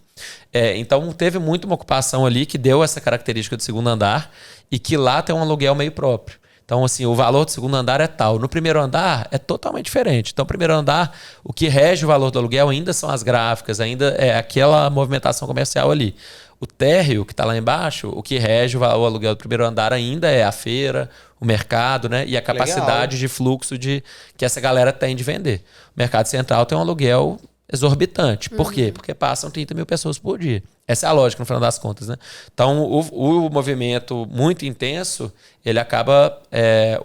Speaker 3: Então, teve muito uma ocupação ali que deu essa característica do segundo andar e que lá tem um aluguel meio próprio. Então, assim, o valor do segundo andar é tal. No primeiro andar é totalmente diferente. Então, no primeiro andar, o que rege o valor do aluguel ainda são as gráficas, ainda é aquela movimentação comercial ali. O térreo, que está lá embaixo, o que rege o aluguel do primeiro andar ainda é a feira, o mercado, né? E a capacidade de fluxo que essa galera tem de vender. O mercado central tem um aluguel exorbitante. Por quê? Porque passam 30 mil pessoas por dia. Essa é a lógica, no final das contas, né? Então, o movimento muito intenso, ele acaba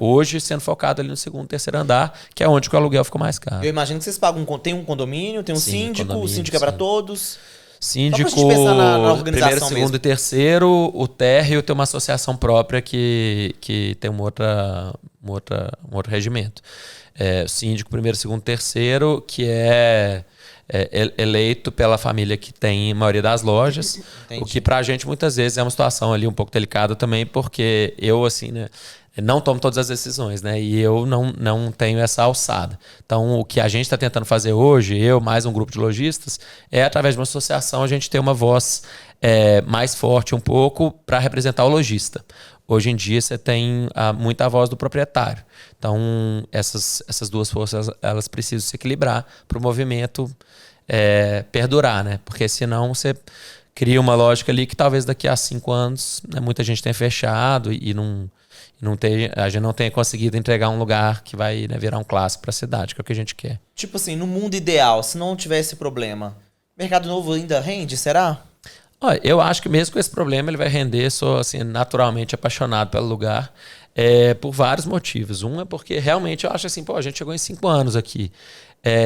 Speaker 3: hoje sendo focado ali no segundo, terceiro andar, que é onde o aluguel ficou mais caro.
Speaker 1: Eu imagino que vocês pagam, tem um condomínio, tem um síndico, o síndico é para todos.
Speaker 3: Síndico,
Speaker 1: na
Speaker 3: primeiro, segundo
Speaker 1: mesmo.
Speaker 3: E terceiro, o térreo tem uma associação própria que tem um outro regimento. O síndico, primeiro, segundo, terceiro, que é eleito pela família que tem a maioria das lojas. Entendi. O que pra gente muitas vezes é uma situação ali um pouco delicada também, porque eu, assim, né, não tomo todas as decisões, né? E eu não tenho essa alçada. Então, o que a gente está tentando fazer hoje, eu mais um grupo de lojistas, é através de uma associação a gente ter uma voz mais forte um pouco para representar o lojista. Hoje em dia você tem muita voz do proprietário. Então, essas duas forças elas precisam se equilibrar para o movimento perdurar, né? Porque senão você cria uma lógica ali que talvez daqui a 5 anos, né, muita gente tenha fechado e a gente não tenha conseguido entregar um lugar que vai, né, virar um clássico para a cidade, que é o que a gente quer.
Speaker 1: Tipo assim, no mundo ideal, se não tivesse problema, mercado novo ainda rende, será?
Speaker 3: Olha, eu acho que mesmo com esse problema ele vai render, sou assim, naturalmente apaixonado pelo lugar, por vários motivos. Um é porque realmente eu acho assim, a gente chegou em 5 anos aqui.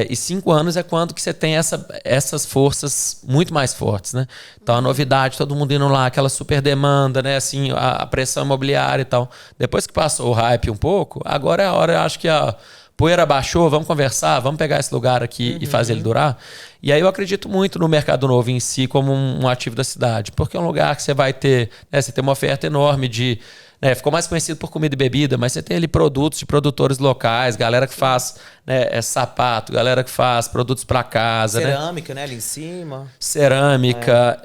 Speaker 3: E 5 anos é quando que você tem essas forças muito mais fortes, né? Então a novidade, todo mundo indo lá, aquela super demanda, né? Assim, a pressão imobiliária e tal. Depois que passou o hype um pouco, agora é a hora, eu acho que a poeira baixou, vamos conversar, vamos pegar esse lugar aqui e fazer ele durar. E aí eu acredito muito no mercado novo em si como um ativo da cidade, porque é um lugar que você vai ter, né, você tem uma oferta enorme de... ficou mais conhecido por comida e bebida, mas você tem ali produtos de produtores locais, galera que faz, né, sapato, galera que faz produtos para casa.
Speaker 1: Cerâmica, né? Ali em cima.
Speaker 3: Cerâmica,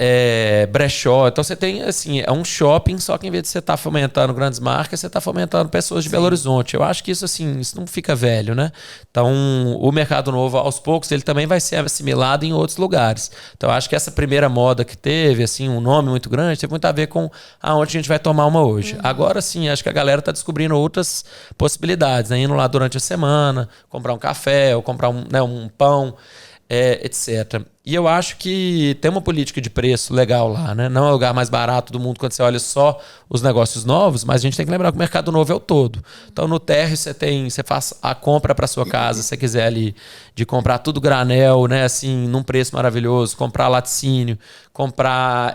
Speaker 3: brechó. Então você tem, assim, é um shopping, só que em vez de você estar fomentando grandes marcas, você está fomentando pessoas de Belo Horizonte. Eu acho que isso, assim, isso não fica velho, né? Então o mercado novo, aos poucos, ele também vai ser assimilado em outros lugares. Então eu acho que essa primeira moda que teve, assim, um nome muito grande, teve muito a ver com aonde a gente vai tomar uma hoje. Agora sim, acho que a galera está descobrindo outras possibilidades, né? Indo lá durante a semana, comprar um café ou comprar um pão, etc. E eu acho que tem uma política de preço legal lá, né? Não é o lugar mais barato do mundo quando você olha só os negócios novos, mas a gente tem que lembrar que o mercado novo é o todo. Então no térreo você faz a compra para sua casa, se você quiser ali de comprar tudo granel, né? Assim, num preço maravilhoso, comprar laticínio, comprar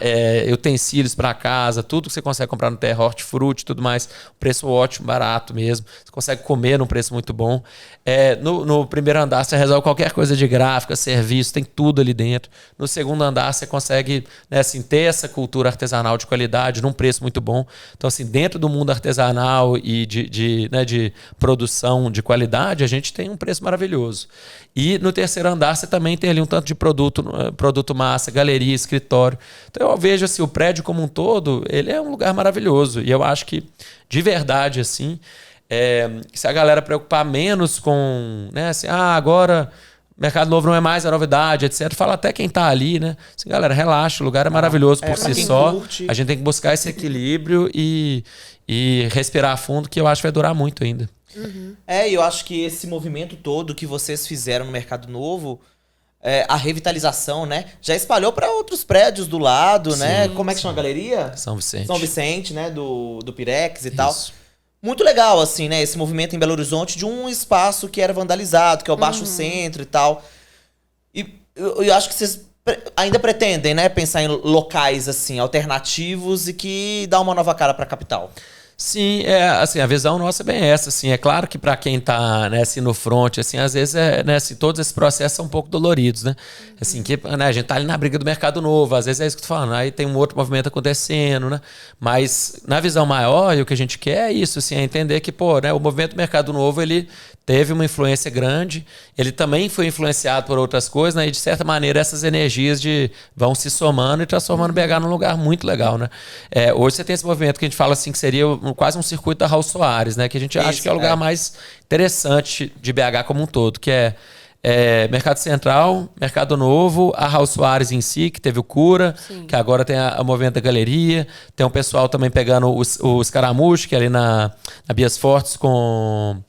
Speaker 3: utensílios para casa, tudo que você consegue comprar no térreo, hortifruti, tudo mais, preço ótimo, barato mesmo. Você consegue comer num preço muito bom. No primeiro andar você resolve qualquer coisa de gráfica, serviço, tem tudo ali dentro. No segundo andar você consegue, né, assim, ter essa cultura artesanal de qualidade num preço muito bom. Então, assim, dentro do mundo artesanal e de produção de qualidade, a gente tem um preço maravilhoso. E no terceiro andar você também tem ali um tanto de produto massa, galeria, escritório. Então eu vejo assim, o prédio como um todo, ele é um lugar maravilhoso. E eu acho que, de verdade, assim, se a galera preocupar menos com, né, assim, agora mercado novo não é mais a novidade, etc. Fala até quem tá ali, né? Assim, galera, relaxa, o lugar é maravilhoso por si só. Curte. A gente tem que buscar esse equilíbrio e respirar fundo, que eu acho que vai durar muito ainda.
Speaker 1: Eu acho que esse movimento todo que vocês fizeram no Mercado Novo, a revitalização, né? Já espalhou para outros prédios do lado, né? Como é que chama a galeria?
Speaker 3: São Vicente.
Speaker 1: São Vicente, né? Do Pirex e tal. Muito legal, assim, né? Esse movimento em Belo Horizonte de um espaço que era vandalizado, que é o Baixo Centro e tal. E eu acho que vocês ainda pretendem, né? Pensar em locais, assim, alternativos e que dá uma nova cara para a capital.
Speaker 3: Sim, assim, a visão nossa é bem essa, assim, é claro que para quem tá, né, assim, no front, assim, às vezes, né, assim, todos esses processos são um pouco doloridos, né, assim, que, né, a gente tá ali na briga do mercado novo, às vezes é isso que eu tô falando, aí tem um outro movimento acontecendo, né, mas na visão maior, e o que a gente quer é isso, assim, é entender que, pô, né, o movimento do mercado novo, ele teve uma influência grande, ele também foi influenciado por outras coisas, né, e de certa maneira essas energias vão se somando e transformando o BH num lugar muito legal, né. Hoje você tem esse movimento que a gente fala assim, que seria quase um circuito da Raul Soares, né, que a gente acha que é o lugar mais interessante de BH como um todo, que é Mercado Central, Mercado Novo, a Raul Soares em si, que teve o Cura, sim, que agora tem a movimento da galeria, tem um pessoal também pegando os Caramuchos, que é ali na Bias Fortes com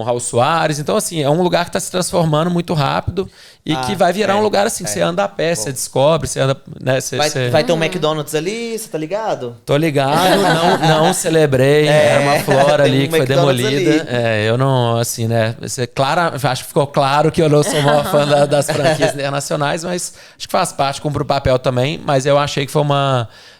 Speaker 3: Raul Soares. Então, assim, é um lugar que está se transformando muito rápido e que vai virar um lugar assim, que você anda a pé, você descobre, você anda... Né,
Speaker 1: vai ter um McDonald's ali, você tá ligado?
Speaker 3: Tô ligado, não celebrei, era uma flora ali que foi demolida. Eu não, assim, né, acho que ficou claro que eu não sou o maior fã das franquias internacionais, mas acho que faz parte, cumpre o papel também, mas eu achei que foi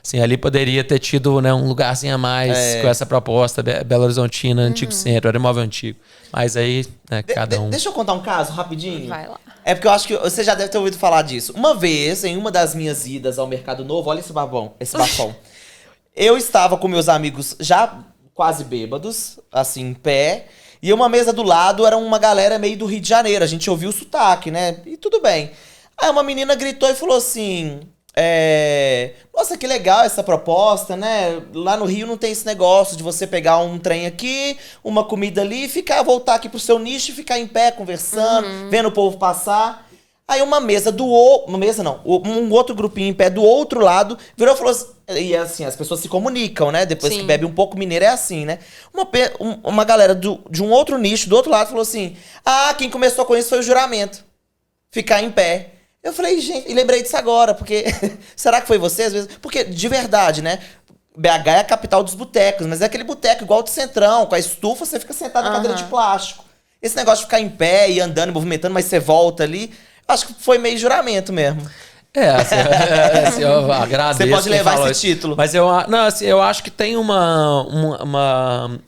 Speaker 3: assim, ali poderia ter tido, né, um lugarzinho a mais com essa proposta, Belo Horizontina, Antigo Centro, era imóvel antigo. Mas aí, né, cada um...
Speaker 1: Deixa eu contar um caso rapidinho.
Speaker 2: Vai lá.
Speaker 1: É porque eu acho que você já deve ter ouvido falar disso. Uma vez, em uma das minhas idas ao Mercado Novo, olha esse bafão. Eu estava com meus amigos já quase bêbados, assim, em pé. E uma mesa do lado era uma galera meio do Rio de Janeiro. A gente ouviu o sotaque, né? E tudo bem. Aí uma menina gritou e falou assim... Nossa, que legal essa proposta, né? Lá no Rio não tem esse negócio de você pegar um trem aqui, uma comida ali, voltar aqui pro seu nicho e ficar em pé conversando, vendo o povo passar. Aí um outro grupinho em pé do outro lado virou e falou assim, e assim, as pessoas se comunicam, né? Depois que bebe um pouco mineiro é assim, né? Uma galera de um outro nicho do outro lado falou assim: quem começou com isso foi o Juramento. Ficar em pé. Eu falei, gente, e lembrei disso agora, porque será que foi você às vezes? Porque, de verdade, né? BH é a capital dos botecos, mas é aquele boteco igual do Centrão, com a estufa, você fica sentado na cadeira de plástico. Esse negócio de ficar em pé e andando e movimentando, mas você volta ali, acho que foi meio Juramento mesmo.
Speaker 3: Assim, eu agradeço.
Speaker 1: Você pode levar esse título.
Speaker 3: Mas eu acho que tem um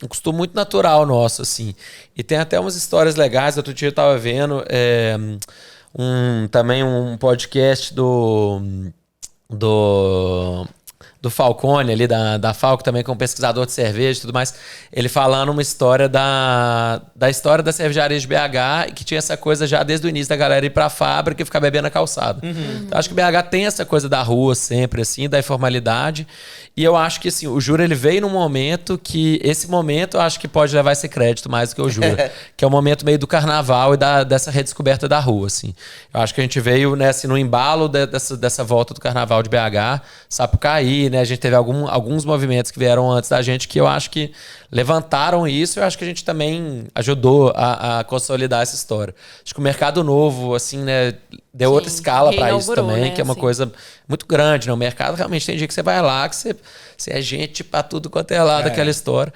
Speaker 3: costume muito natural nosso, assim. E tem até umas histórias legais. Outro dia eu tava vendo... também um podcast do Falcone ali, da Falco, também, que é um pesquisador de cerveja e tudo mais, ele falando uma história da história da cervejaria de BH, que tinha essa coisa já desde o início da galera ir pra fábrica e ficar bebendo na calçada. Então, acho que BH tem essa coisa da rua sempre, assim, da informalidade, e eu acho que, assim, o Jura, ele veio num momento que, esse momento, eu acho que pode levar esse crédito mais do que o Jura, que é o momento meio do carnaval e dessa redescoberta da rua, assim. Eu acho que a gente veio, né, assim, no embalo dessa volta do carnaval de BH, Sapucaí, né? A gente teve alguns movimentos que vieram antes da gente que eu acho que levantaram isso. Eu acho que a gente também ajudou a consolidar essa história. Acho que o Mercado Novo, assim, né, deu outra escala para isso também, né? Que é uma coisa muito grande, né? O mercado realmente tem dia que você vai lá, que você é gente pra tudo quanto é lá daquela história.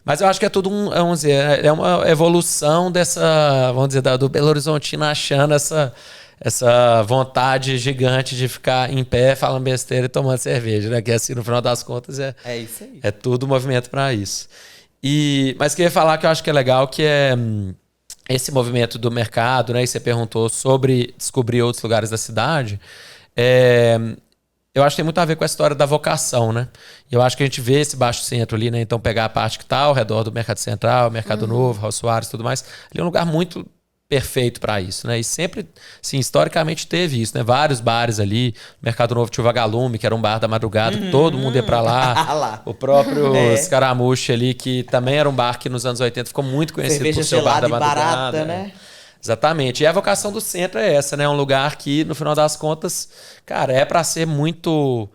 Speaker 3: Mas eu acho que é tudo vamos dizer, é uma evolução dessa, vamos dizer, do Belo Horizontino achando essa vontade gigante de ficar em pé, falando besteira e tomando cerveja, né? Que assim, no final das contas,
Speaker 1: é isso aí.
Speaker 3: É tudo movimento para isso. Mas queria falar que eu acho que é legal, que é esse movimento do mercado, né? E você perguntou sobre descobrir outros lugares da cidade. Eu acho que tem muito a ver com a história da vocação, né? E eu acho que a gente vê esse baixo centro ali, né? Então, pegar a parte que está ao redor do Mercado Central, Mercado Novo, Raul Soares e tudo mais, ali é um lugar muito perfeito para isso, né? E sempre, sim, historicamente teve isso, né? Vários bares ali, Mercado Novo tinha o Vagalume, que era um bar da madrugada, que todo mundo ia para lá. O próprio Scaramucci ali, que também era um bar que nos anos 80 ficou muito conhecido
Speaker 1: cerveja
Speaker 3: por seu bar da madrugada.
Speaker 1: Barata, né?
Speaker 3: Exatamente. E a vocação do centro é essa, né? Um lugar que, no final das contas, cara, é para ser muito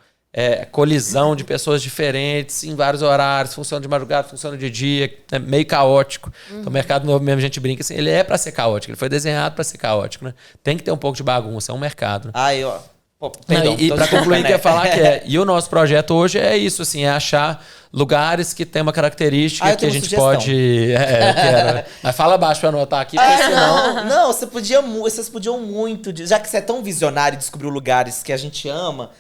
Speaker 3: colisão de pessoas diferentes em vários horários, funciona de madrugada, funciona de dia, é meio caótico. Então, o Mercado Novo mesmo, a gente brinca assim, ele é para ser caótico, ele foi desenhado para ser caótico, né? Tem que ter um pouco de bagunça, é um mercado.
Speaker 1: Né? Perdão,
Speaker 3: e para concluir, quer falar e o nosso projeto hoje é isso, assim, é achar lugares que tem uma característica que a gente pode... Mas fala baixo para anotar aqui, porque senão...
Speaker 1: Não, vocês podiam muito, já que você é tão visionário e descobriu lugares que a gente ama,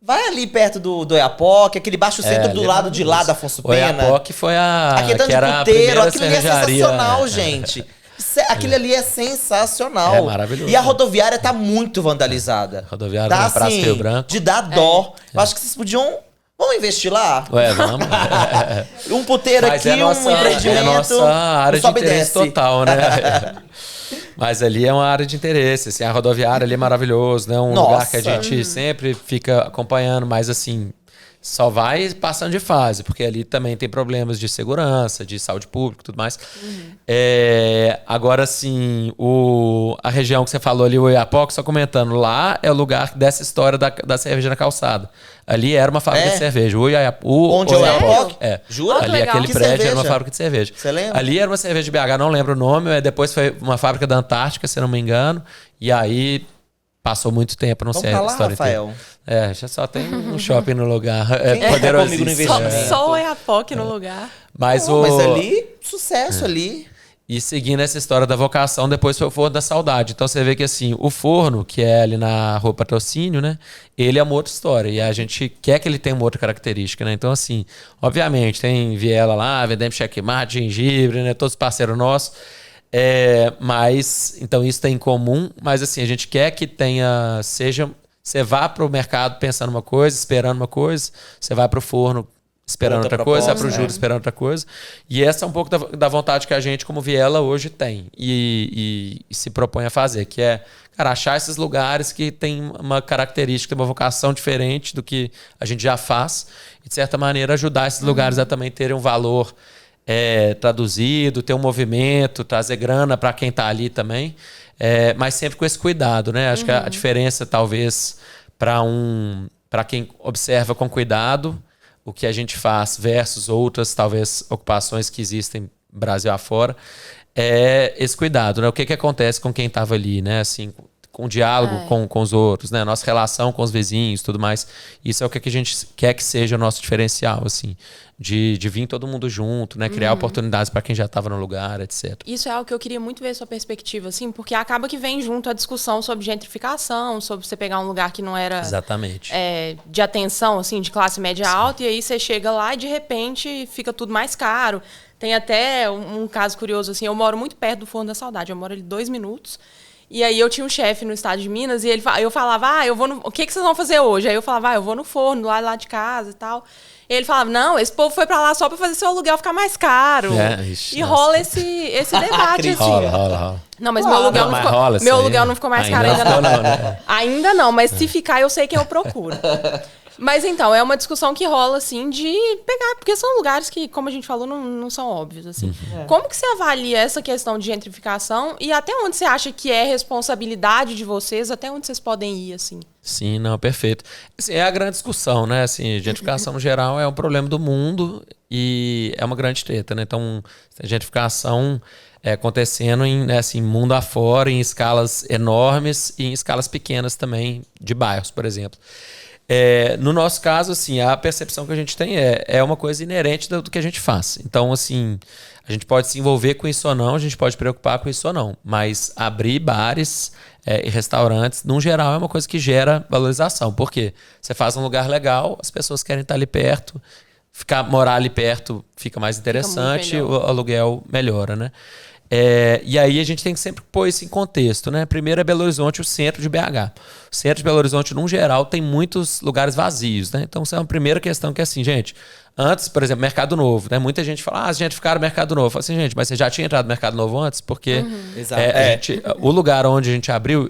Speaker 1: Vai ali perto do Oiapoque, aquele baixo centro do lado de lá da Afonso Pena.
Speaker 3: O Oiapoque foi
Speaker 1: aquele tanto
Speaker 3: que
Speaker 1: de
Speaker 3: era
Speaker 1: puteiro,
Speaker 3: a
Speaker 1: aquilo ali é sensacional, gente. Aquele ali é sensacional.
Speaker 3: É maravilhoso.
Speaker 1: E a rodoviária tá muito vandalizada.
Speaker 3: Rodoviária
Speaker 1: tá,
Speaker 3: na Praça
Speaker 1: assim,
Speaker 3: Rio Branco.
Speaker 1: de dar dó. Eu acho que vocês podiam... Vamos investir lá?
Speaker 3: Vamos.
Speaker 1: Um puteiro
Speaker 3: Mas
Speaker 1: aqui, um empreendimento.
Speaker 3: É a nossa área de interesse
Speaker 1: desce.
Speaker 3: total, né? Mas ali é uma área de interesse. Assim, a rodoviária ali é maravilhoso, né? Um lugar que a gente sempre fica acompanhando, mas assim, só vai passando de fase, porque ali também tem problemas de segurança, de saúde pública e tudo mais. Agora, assim, a região que você falou ali, o Oiapoque, só comentando, lá é o lugar dessa história da cerveja na calçada. Ali era uma fábrica de cerveja.
Speaker 1: Onde é o Oiapoque?
Speaker 3: Jura? Ali aquele prédio era uma fábrica de cerveja.
Speaker 1: Você lembra?
Speaker 3: Ali era uma cerveja de BH, não lembro o nome, depois foi uma fábrica da Antártica, se não me engano, e aí passou muito tempo, não sei a história
Speaker 1: Rafael.
Speaker 3: já só tem um shopping no lugar.
Speaker 1: Comigo no investimento?
Speaker 2: Só o Oiapoque no lugar.
Speaker 1: Mas ali, sucesso ali.
Speaker 3: E seguindo essa história da vocação, depois foi o Forno da Saudade. Então você vê que assim, o forno, que é ali na Rua Patrocínio, né? Ele é uma outra história. E a gente quer que ele tenha uma outra característica, né? Então, assim, obviamente, tem viela lá, vendemos checkmate, gengibre, né? Todos parceiros nossos. Mas, então isso tem em comum. Mas assim, a gente quer que tenha, você vá para o mercado pensando uma coisa, esperando uma coisa. Você vai para o forno esperando outra coisa, vai para o júri esperando outra coisa. E essa é um pouco da vontade que a gente, como Viela, hoje tem. E se propõe a fazer, que é, cara, achar esses lugares que tem uma característica, uma vocação diferente do que a gente já faz. E, de certa maneira, ajudar esses lugares a também terem um valor traduzido, ter um movimento, trazer grana para quem está ali também. Mas sempre com esse cuidado, né? Acho que a diferença, talvez, para quem observa com cuidado o que a gente faz versus outras, talvez, ocupações que existem Brasil afora, é esse cuidado, né? O que acontece com quem estava ali, né? Assim, com o diálogo com os outros, né? Nossa relação com os vizinhos, tudo mais. Isso é o que a gente quer que seja o nosso diferencial, assim, de vir todo mundo junto, né? Criar oportunidades para quem já estava no lugar, etc.
Speaker 2: Isso é algo que eu queria muito ver a sua perspectiva, assim, porque acaba que vem junto a discussão sobre gentrificação, sobre você pegar um lugar que não era
Speaker 3: exatamente
Speaker 2: de atenção, assim, de classe média alta, e aí você chega lá e de repente fica tudo mais caro. Tem até um caso curioso, assim, eu moro muito perto do Forno da Saudade, eu moro ali 2 minutos. E aí eu tinha um chefe no estado de Minas e eu falava, eu vou o que vocês vão fazer hoje? Aí eu falava, eu vou no forno, lá de casa e tal. E ele falava, não, esse povo foi pra lá só pra fazer seu aluguel ficar mais caro. Rola esse debate, assim.
Speaker 3: Rola.
Speaker 2: Não, mas meu aluguel não ficou, aluguel não ficou mais caro ainda não.
Speaker 3: Né?
Speaker 2: Ainda não, mas se ficar eu sei quem eu procuro. Mas então, é uma discussão que rola, assim, de pegar, porque são lugares que, como a gente falou, não são óbvios, assim. Como que você avalia essa questão de gentrificação e até onde você acha que é responsabilidade de vocês, até onde vocês podem ir, assim?
Speaker 3: Sim, não, perfeito. Assim, é a grande discussão, né? Assim, gentrificação no geral é um problema do mundo e é uma grande treta, né? Então, a gentrificação acontecendo em mundo afora, em escalas enormes e em escalas pequenas também, de bairros, por exemplo. No nosso caso, assim, a percepção que a gente tem é uma coisa inerente do que a gente faz. Então, assim, a gente pode se envolver com isso ou não, a gente pode preocupar com isso ou não. Mas abrir bares e restaurantes, no geral, é uma coisa que gera valorização. Por quê? Você faz um lugar legal, as pessoas querem estar ali perto, morar ali perto fica mais interessante, o aluguel melhora, né? E aí a gente tem que sempre pôr isso em contexto, né? Primeiro é Belo Horizonte, o centro de BH. O centro de Belo Horizonte, no geral, tem muitos lugares vazios, né? Então, essa é uma primeira questão que é assim, gente, antes, por exemplo, Mercado Novo, né? Muita gente fala, gentrificaram o Mercado Novo. Eu falo assim, gente, mas você já tinha entrado no Mercado Novo antes? Porque o lugar onde a gente abriu,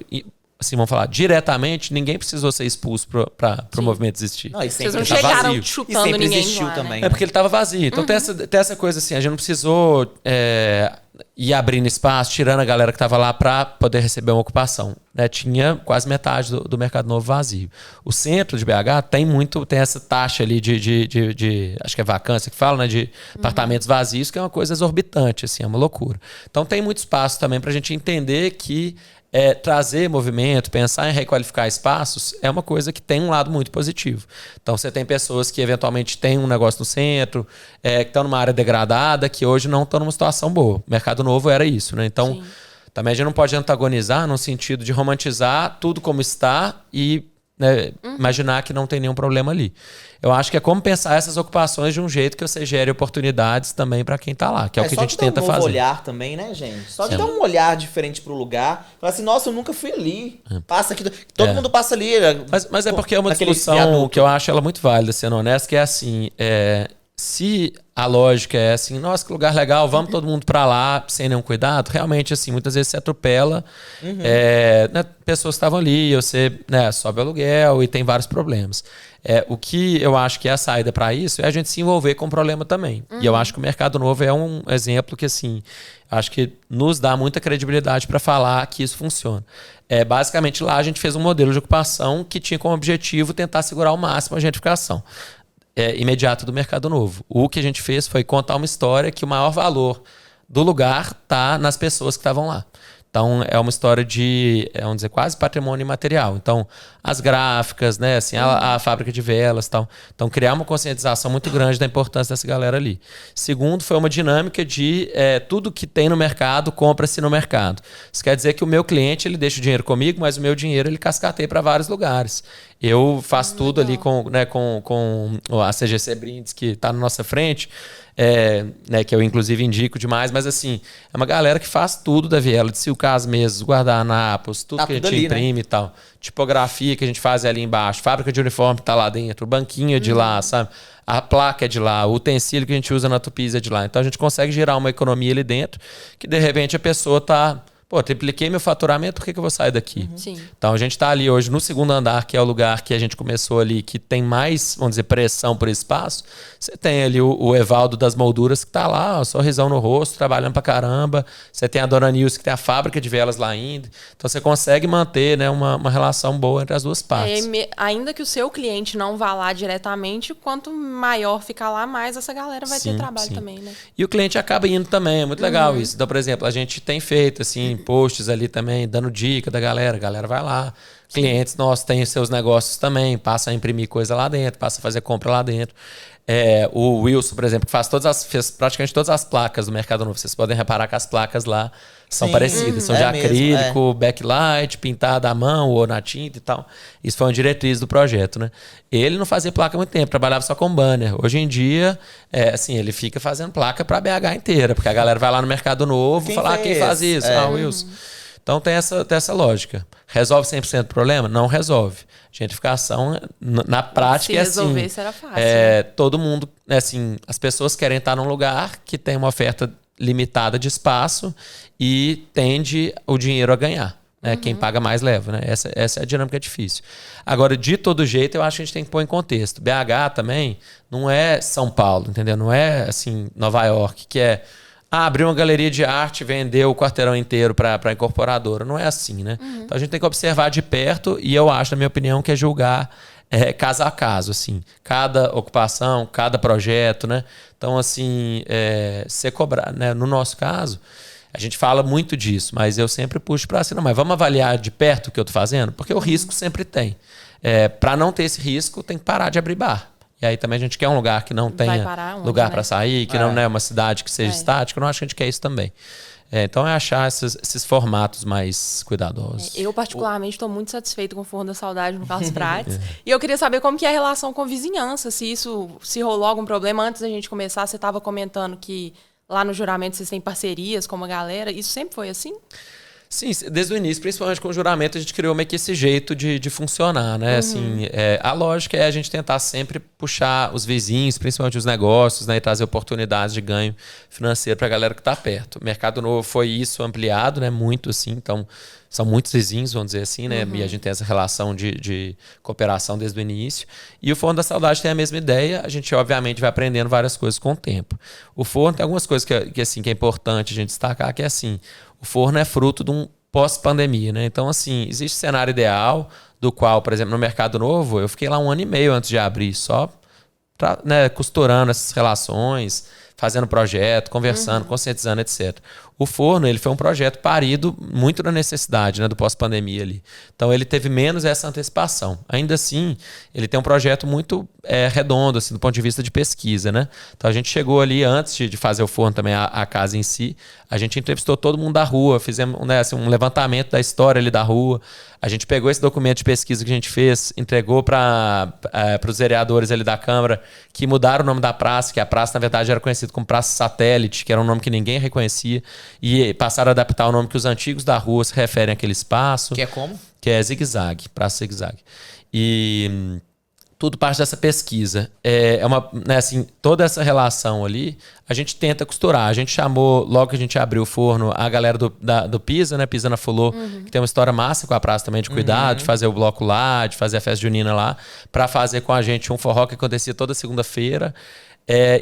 Speaker 3: assim, vamos falar, diretamente, ninguém precisou ser expulso para o movimento existir.
Speaker 1: Não,
Speaker 2: vocês não chegaram
Speaker 1: vazio.
Speaker 2: chutando
Speaker 1: e sempre
Speaker 2: ninguém
Speaker 1: existiu
Speaker 2: lá,
Speaker 1: também.
Speaker 2: né?
Speaker 3: É porque ele estava vazio. Então tem essa coisa assim, a gente não precisou ir abrindo espaço, tirando a galera que estava lá para poder receber uma ocupação. Né? Tinha quase metade do Mercado Novo vazio. O centro de BH tem essa taxa ali de acho que é vacância que fala, né? De apartamentos vazios, que é uma coisa exorbitante, assim, é uma loucura. Então tem muito espaço também para a gente entender que trazer movimento, pensar em requalificar espaços é uma coisa que tem um lado muito positivo. Então você tem pessoas que eventualmente têm um negócio no centro, que estão numa área degradada, que hoje não estão numa situação boa. Mercado Novo era isso, né? Então também a gente não pode antagonizar no sentido de romantizar tudo como está e né, imaginar que não tem nenhum problema ali. Eu acho que é como pensar essas ocupações de um jeito que você gere oportunidades também para quem tá lá, que é o que a gente tenta fazer.
Speaker 1: Só de dar um novo olhar também, né, gente? Só de dar um olhar diferente pro lugar. Falar assim, nossa, eu nunca fui ali. Passa aqui. Todo mundo passa ali.
Speaker 3: Mas é porque é uma discussão que eu acho ela muito válida, sendo honesto, que é assim, se a lógica é assim, nossa, que lugar legal, vamos todo mundo para lá sem nenhum cuidado, realmente, assim, muitas vezes você atropela né, pessoas que estavam ali, você, né, sobe o aluguel e tem vários problemas. O que eu acho que é a saída para isso é a gente se envolver com o problema também. E eu acho que o Mercado Novo é um exemplo que, assim, acho que nos dá muita credibilidade para falar que isso funciona. Basicamente, lá a gente fez um modelo de ocupação que tinha como objetivo tentar segurar ao máximo a gentrificação imediata do Mercado Novo. O que a gente fez foi contar uma história que o maior valor do lugar está nas pessoas que estavam lá. Então, é uma história de, vamos dizer, quase patrimônio imaterial. Então, as gráficas, né, assim, a fábrica de velas e tal. Então, criar uma conscientização muito grande da importância dessa galera ali. Segundo, foi uma dinâmica de tudo que tem no mercado, compra-se no mercado. Isso quer dizer que o meu cliente, ele deixa o dinheiro comigo, mas o meu dinheiro, ele cascateia para vários lugares. Eu faço tudo ali com a CGC Brindes, que está na nossa frente, né, que eu inclusive indico demais, mas assim, é uma galera que faz tudo da viela, de silcar as mesas, guardanapos, tudo que a gente ali, imprime, né? E tal. Tipografia que a gente faz ali embaixo, fábrica de uniforme que tá lá dentro, o banquinho é de lá, sabe? A placa é de lá, o utensílio que a gente usa na Tupis é de lá. Então a gente consegue gerar uma economia ali dentro, que de repente a pessoa tá... Pô, tripliquei meu faturamento, por que eu vou sair daqui?
Speaker 2: Sim.
Speaker 3: Então a gente está ali hoje no segundo andar, que é o lugar que a gente começou ali, que tem mais, vamos dizer, pressão por espaço. Você tem ali o Evaldo das Molduras que está lá, ó, sorrisão no rosto, trabalhando pra caramba. Você tem a Dona Nilce que tem a fábrica de velas lá ainda. Então você consegue manter, né, uma relação boa entre as duas partes.
Speaker 2: Ainda que o seu cliente não vá lá diretamente, quanto maior ficar lá, mais essa galera vai ter trabalho também, né?
Speaker 3: E o cliente acaba indo também, é muito legal isso. Então, por exemplo, a gente tem feito assim, posts ali também, dando dica da galera. A galera vai lá. Clientes nossos têm seus negócios também, passa a imprimir coisa lá dentro, passa a fazer compra lá dentro. O Wilson, por exemplo, que fez praticamente todas as placas do Mercado Novo. Vocês podem reparar que as placas lá são parecidas. São de acrílico, backlight, pintada à mão ou na tinta e tal. Isso foi uma diretriz do projeto, né? Ele não fazia placa há muito tempo, trabalhava só com banner. Hoje em dia, assim, ele fica fazendo placa para BH inteira, porque a galera vai lá no Mercado Novo e fala, quem faz isso? Wilson. Então tem essa lógica. Resolve 100% do problema? Não resolve. Gentrificação, na prática,
Speaker 2: se resolver, será fácil.
Speaker 3: Todo mundo, assim, as pessoas querem estar num lugar que tem uma oferta limitada de espaço e tende o dinheiro a ganhar. Né? Quem paga mais leva. Né? Essa é a dinâmica difícil. Agora, de todo jeito, eu acho que a gente tem que pôr em contexto. BH também não é São Paulo, entendeu? Não é assim, Nova York, que é abrir uma galeria de arte e vender o quarteirão inteiro para a incorporadora. Não é assim, né? Então a gente tem que observar de perto e eu acho, na minha opinião, que é julgar caso a caso, assim. Cada ocupação, cada projeto, né? Então, assim, ser cobrar, né? No nosso caso, a gente fala muito disso, mas eu sempre puxo para cima. Mas vamos avaliar de perto o que eu estou fazendo? Porque o risco sempre tem. Para não ter esse risco, tem que parar de abrir bar. E aí também a gente quer um lugar que não tenha lugar para sair, que não é uma cidade que seja estática. Eu não acho que a gente quer isso também. Então é achar esses formatos mais cuidadosos.
Speaker 2: Eu, particularmente, estou muito satisfeito com o Forno da Saudade no Carlos Prates. E eu queria saber como que é a relação com vizinhança, se rolou algum problema. Antes da gente começar, você estava comentando que lá no juramento vocês têm parcerias com uma galera. Isso sempre foi assim?
Speaker 3: Sim, desde o início, principalmente com o juramento, a gente criou meio que esse jeito de funcionar, né? Assim, a lógica é a gente tentar sempre puxar os vizinhos, principalmente os negócios, né? E trazer oportunidades de ganho financeiro para a galera que está perto. O Mercado Novo foi isso ampliado, né? Muito assim, então são muitos vizinhos, vamos dizer assim, né? E a gente tem essa relação de cooperação desde o início. E o Forno da Saudade tem a mesma ideia, a gente obviamente vai aprendendo várias coisas com o tempo. O Forno tem algumas coisas que é importante a gente destacar, que é assim, o Forno é fruto de um pós-pandemia, né? Então, assim, existe cenário ideal do qual, por exemplo, no Mercado Novo, eu fiquei lá 1 ano e meio antes de abrir, só pra, né, costurando essas relações, fazendo projeto, conversando, conscientizando, etc. O forno, ele foi um projeto parido muito na necessidade, né, do pós-pandemia ali. Então, ele teve menos essa antecipação. Ainda assim, ele tem um projeto muito redondo, assim, do ponto de vista de pesquisa, né? Então, a gente chegou ali, antes de fazer o forno também, a casa em si, a gente entrevistou todo mundo da rua, fizemos, né, assim, um levantamento da história ali da rua. A gente pegou esse documento de pesquisa que a gente fez, entregou para os vereadores ali da Câmara, que mudaram o nome da praça, que a praça, na verdade, era conhecida como Praça Satélite, que era um nome que ninguém reconhecia, e passaram a adaptar o nome que os antigos da rua se referem àquele espaço.
Speaker 1: Que é como?
Speaker 3: Que é Zigue-Zague, Praça Zigue-Zague. E tudo parte dessa pesquisa. Né, assim, toda essa relação ali, a gente tenta costurar. A gente chamou, logo que a gente abriu o forno, a galera do Pisa, né? Pisa na Fulô, que tem uma história massa com a praça também, de cuidar, de fazer o bloco lá, de fazer a festa junina lá, para fazer com a gente um forró que acontecia toda segunda-feira.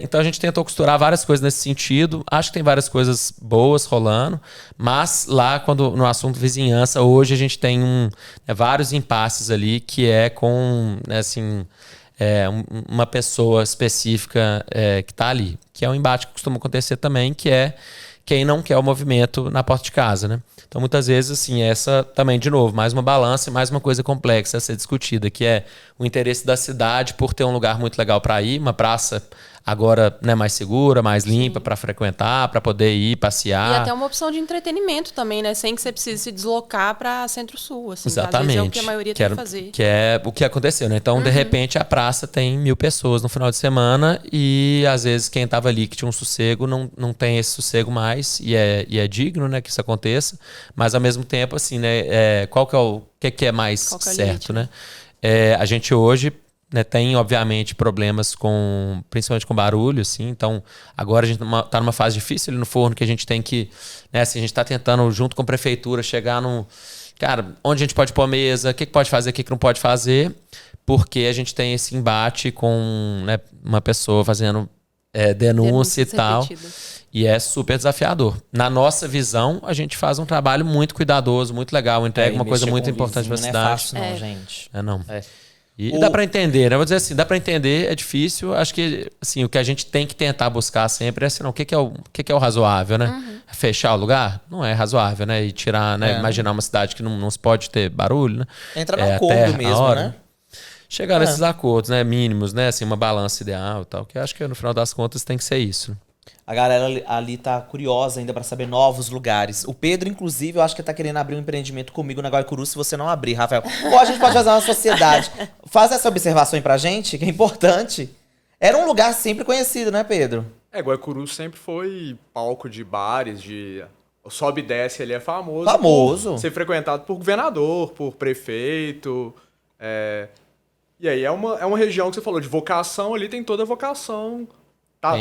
Speaker 3: Então a gente tentou costurar várias coisas nesse sentido. Acho que tem várias coisas boas rolando, mas lá, quando no assunto vizinhança, hoje a gente tem vários impasses ali, que é com, né, assim, uma pessoa específica que está ali, que é um embate que costuma acontecer também, que é quem não quer o movimento na porta de casa, né? Então, muitas vezes, assim, essa também, de novo, mais uma balança e mais uma coisa complexa a ser discutida, que é o interesse da cidade por ter um lugar muito legal para ir, uma praça agora, né, mais segura, mais limpa para frequentar, para poder ir passear.
Speaker 2: E até uma opção de entretenimento também, né? Sem que você precise se deslocar para Centro-Sul, assim.
Speaker 3: Exatamente.
Speaker 2: Às vezes é o que a maioria tem que fazer.
Speaker 3: Que é o que aconteceu, né? Então, de repente, a praça tem 1000 pessoas no final de semana e, às vezes, quem estava ali que tinha um sossego não tem esse sossego mais e é digno, né, que isso aconteça. Mas, ao mesmo tempo, assim, né? Qual que é mais certo, né? A gente hoje, né, tem, obviamente, problemas principalmente com barulho, assim. Então, agora a gente está numa fase difícil ali no forno, que a gente tem que, né, assim, a gente está tentando, junto com a prefeitura, chegar no... Cara, onde a gente pode pôr a mesa, o que pode fazer, o que não pode fazer, porque a gente tem esse embate com, né, uma pessoa fazendo denúncia e tal. Repetida. E é super desafiador. Na nossa visão, a gente faz um trabalho muito cuidadoso, muito legal, entrega uma coisa muito importante para a cidade.
Speaker 1: Não é fácil, não, gente.
Speaker 3: Não. E dá para entender, né? Vou dizer assim, dá para entender, é difícil. Acho que, assim, o que a gente tem que tentar buscar sempre é assim, não, o que é o razoável, né? Fechar o lugar? Não é razoável, né? E tirar, né? Imaginar uma cidade que não se pode ter barulho, né?
Speaker 1: Entra no acordo mesmo, né?
Speaker 3: Chegar nesses acordos, né? Mínimos, né? Assim, uma balança ideal e tal. Que acho que no final das contas tem que ser isso.
Speaker 1: A galera ali tá curiosa ainda pra saber novos lugares. O Pedro, inclusive, eu acho que tá querendo abrir um empreendimento comigo na Guaicuru, se você não abrir, Rafael. Ou a gente pode fazer uma sociedade. Faz essa observação aí pra gente, que é importante. Era um lugar sempre conhecido, né, Pedro?
Speaker 4: Guaicuru sempre foi palco de bares, o sobe e desce ali é famoso.
Speaker 1: Famoso.
Speaker 4: Por ser frequentado por governador, por prefeito. E aí é uma região que você falou de vocação, ali tem toda a vocação.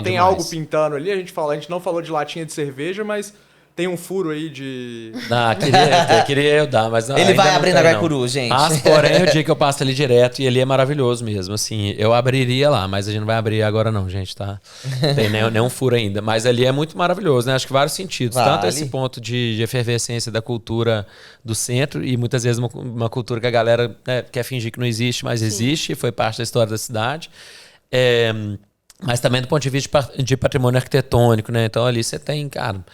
Speaker 4: Tem algo pintando ali, a gente não falou de latinha de cerveja, mas tem um furo aí de...
Speaker 3: Queria eu dar, mas não.
Speaker 1: Ele vai abrir na Guaicuru, gente.
Speaker 3: Mas, porém, o dia que eu passo ali direto, e ele é maravilhoso mesmo, assim, eu abriria lá, mas a gente não vai abrir agora não, gente, tá? Não tem nenhum furo ainda, mas ali é muito maravilhoso, né? Acho que vários sentidos, tanto esse ponto de efervescência da cultura do centro, e muitas vezes uma cultura que a galera, né, quer fingir que não existe, mas existe, foi parte da história da cidade. Mas também do ponto de vista de patrimônio arquitetônico, né? Então ali você tem, cara,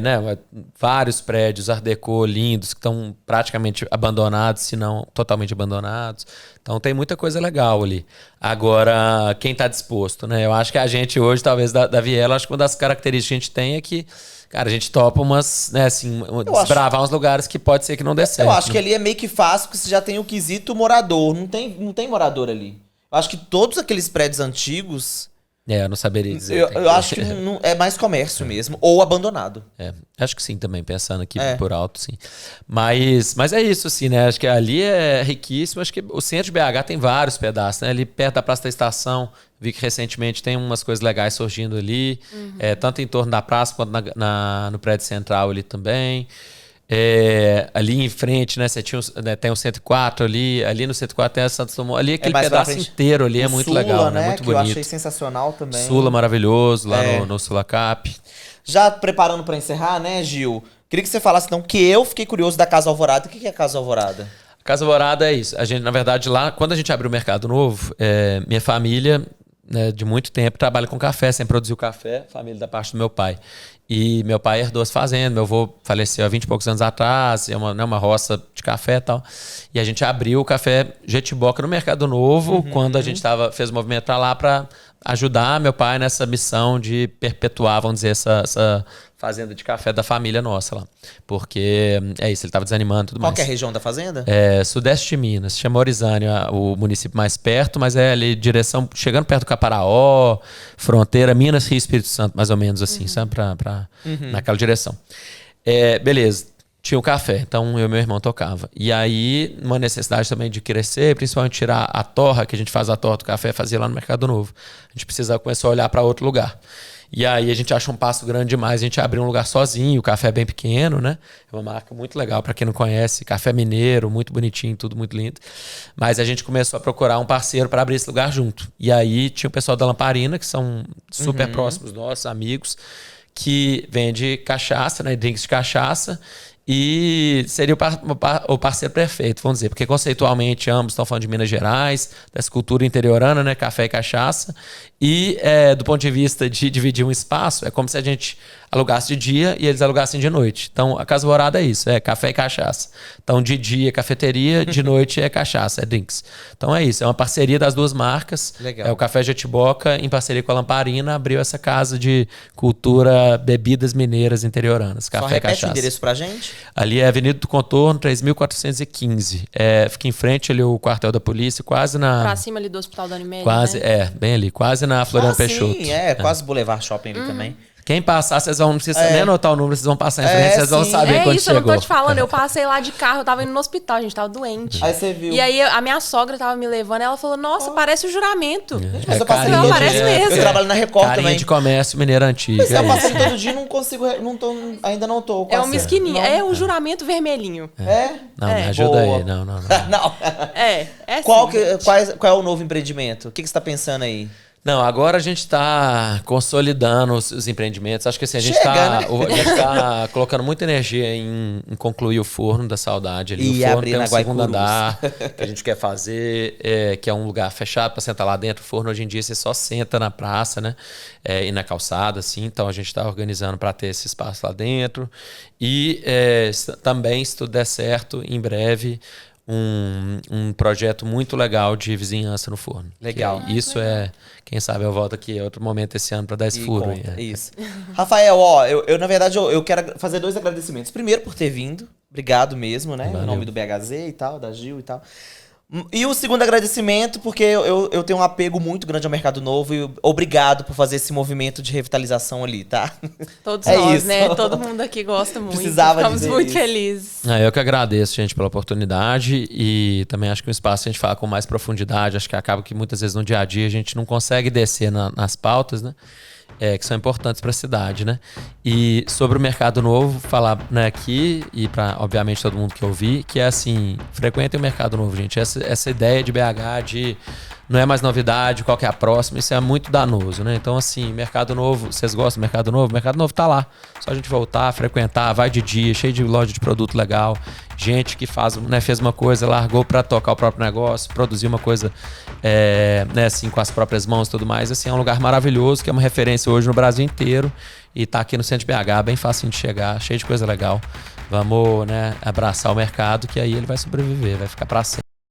Speaker 3: né, vários prédios Art Deco lindos que estão praticamente abandonados, se não totalmente abandonados. Então tem muita coisa legal ali. Agora, quem está disposto, né? Eu acho que a gente hoje, talvez da Viela, acho que uma das características que a gente tem é que, cara, a gente topa umas, né, assim, desbravar uns lugares que pode ser que não dê certo.
Speaker 1: Eu acho que ali é meio que fácil, porque você já tem o quesito morador. Não tem morador ali. Eu acho que todos aqueles prédios antigos...
Speaker 3: eu não saberia dizer.
Speaker 1: Eu acho que é mais comércio mesmo, ou abandonado.
Speaker 3: Acho que sim também, pensando aqui por alto, sim. Mas é isso, assim, né? Acho que ali é riquíssimo. Acho que o centro de BH tem vários pedaços, né? Ali perto da Praça da Estação, vi que recentemente tem umas coisas legais surgindo ali. Tanto em torno da praça, quanto no prédio central ali também. Ali em frente, né? Você tinha, tem o 104 ali no 104 tem a Santos Dumont. Ali aquele pedaço inteiro ali é muito
Speaker 1: Sula,
Speaker 3: legal, né?
Speaker 1: que
Speaker 3: Muito bonito.
Speaker 1: Eu achei sensacional também.
Speaker 3: Sula maravilhoso, lá no Sulacap.
Speaker 1: Já preparando pra encerrar, né, Gil? Queria que você falasse, então, que eu fiquei curioso da Casa Alvorada. O que é a Casa Alvorada?
Speaker 3: A Casa Alvorada é isso. A gente, na verdade, lá, quando a gente abriu o Mercado Novo, minha família, né, de muito tempo, trabalha com café, sempre produziu café, família da parte do meu pai. E meu pai herdou as fazendas, meu avô faleceu há 20 e poucos anos atrás, é uma roça de café e tal. E a gente abriu o café Jetiboca no Mercado Novo, quando a gente fez o movimento para lá para ajudar meu pai nessa missão de perpetuar, vamos dizer, essa fazenda de café da família nossa lá. Porque é isso, ele estava desanimando e tudo mais.
Speaker 1: Qual que é a região da fazenda?
Speaker 3: É sudeste de Minas, se chama Orizânia, o município mais perto, mas é ali direção, chegando perto do Caparaó, fronteira, Minas, Rio e Espírito Santo, mais ou menos assim, sabe? Naquela direção. Beleza, tinha o café, então eu e meu irmão tocava. E aí, uma necessidade também de crescer, principalmente tirar a torra, que a gente faz a torra do café, fazia lá no Mercado Novo. A gente precisava começar a olhar para outro lugar. E aí a gente acha um passo grande demais, a gente abriu um lugar sozinho, o café é bem pequeno, né? É uma marca muito legal para quem não conhece, café mineiro, muito bonitinho, tudo muito lindo. Mas a gente começou a procurar um parceiro para abrir esse lugar junto. E aí tinha o pessoal da Lamparina, que são super próximos nossos, amigos, que vende cachaça, né? Drinks de cachaça. E seria o parceiro perfeito, vamos dizer, porque conceitualmente ambos estão falando de Minas Gerais, dessa cultura interiorana, né, café e cachaça, e do ponto de vista de dividir um espaço, é como se a gente alugasse de dia e eles alugassem de noite. Então, a Casa Vorada é isso, é café e cachaça. Então, de dia é cafeteria, de noite é cachaça, é drinks. Então, é isso, é uma parceria das duas marcas.
Speaker 1: Legal.
Speaker 3: O Café Jetiboca, em parceria com a Lamparina, abriu essa casa de cultura bebidas mineiras interioranas, café
Speaker 1: Só
Speaker 3: e
Speaker 1: repete
Speaker 3: cachaça.
Speaker 1: o endereço pra gente?
Speaker 3: Ali é Avenida do Contorno, 3.415. Fica em frente ali o quartel da polícia, quase na...
Speaker 2: Pra cima ali do Hospital da Unimed,
Speaker 3: Quase,
Speaker 2: né?
Speaker 3: bem ali, quase na Floriano Peixoto.
Speaker 1: Sim, quase Boulevard Shopping ali também.
Speaker 3: Quem passar, vocês vão, não precisa nem anotar o número, vocês vão passar em frente, vocês vão
Speaker 1: sim.
Speaker 3: saber quando
Speaker 2: isso,
Speaker 3: chegou.
Speaker 2: eu não tô te falando, eu passei lá de carro, eu tava indo no hospital, a gente tava doente.
Speaker 1: Aí você viu.
Speaker 2: E aí a minha sogra tava me levando, ela falou, nossa, parece o juramento.
Speaker 1: Mas eu passei
Speaker 2: Não,
Speaker 1: todo
Speaker 2: parece
Speaker 1: dia.
Speaker 2: mesmo.
Speaker 1: Eu trabalho na Record
Speaker 3: Carinha
Speaker 1: também.
Speaker 3: de comércio mineiro antigo.
Speaker 1: Mas eu
Speaker 3: é
Speaker 1: passei
Speaker 3: isso.
Speaker 1: todo dia e não consigo, ainda não tô.
Speaker 2: É uma esquininha, é o juramento vermelhinho.
Speaker 3: Não, me ajuda
Speaker 1: Boa.
Speaker 3: aí, não.
Speaker 1: Não.
Speaker 2: É
Speaker 1: Qual
Speaker 2: sim,
Speaker 1: é o novo empreendimento? O que você tá pensando aí?
Speaker 3: Não, agora a gente está consolidando os empreendimentos. Acho que assim, a gente está colocando muita energia em concluir o Forno da Saudade. Ali.
Speaker 1: E
Speaker 3: o forno
Speaker 1: abrir
Speaker 3: tem
Speaker 1: na
Speaker 3: um segundo
Speaker 1: Guaicurus.
Speaker 3: andar que a gente quer fazer, que é um lugar fechado para sentar lá dentro. O forno hoje em dia você só senta na praça, né? E na calçada, assim. Então a gente está organizando para ter esse espaço lá dentro. E também, se tudo der certo, em breve, um projeto muito legal de vizinhança no forno.
Speaker 1: Legal.
Speaker 3: Isso quem sabe eu volto aqui em outro momento esse ano para dar esse furo.
Speaker 1: Conta, isso. Rafael, eu na verdade eu quero fazer 2 agradecimentos. Primeiro por ter vindo, obrigado mesmo, né?
Speaker 3: Valeu.
Speaker 1: Em nome do BHZ e tal, da Gil e tal. E o segundo agradecimento porque eu tenho um apego muito grande ao Mercado Novo e obrigado por fazer esse movimento de revitalização ali, tá?
Speaker 2: todos
Speaker 1: É
Speaker 2: nós,
Speaker 1: isso.
Speaker 2: né? Todo mundo aqui gosta muito.
Speaker 1: Precisava
Speaker 2: Ficamos
Speaker 1: dizer
Speaker 2: muito
Speaker 1: isso.
Speaker 2: felizes.
Speaker 3: Eu que agradeço, gente, pela oportunidade e também acho que um espaço a gente fala com mais profundidade, acho que acaba que muitas vezes no dia a dia a gente não consegue descer nas pautas, né? Que são importantes para a cidade, né? E sobre o Mercado Novo, falar, né, aqui e para, obviamente, todo mundo que ouvir, que é assim, frequentem o Mercado Novo, gente. Essa ideia de BH de não é mais novidade, qual que é a próxima, isso é muito danoso, né? Então, assim, Mercado Novo, vocês gostam do Mercado Novo? O Mercado Novo tá lá. Só a gente voltar, frequentar, vai de dia, cheio de loja de produto legal. Gente que fez uma coisa, largou para tocar o próprio negócio, produzir uma coisa né, assim, com as próprias mãos e tudo mais. Assim, é um lugar maravilhoso, que é uma referência hoje no Brasil inteiro. E tá aqui no centro de BH, bem facinho de chegar, cheio de coisa legal. Vamos, né, abraçar o mercado, que aí ele vai sobreviver, vai ficar para sempre.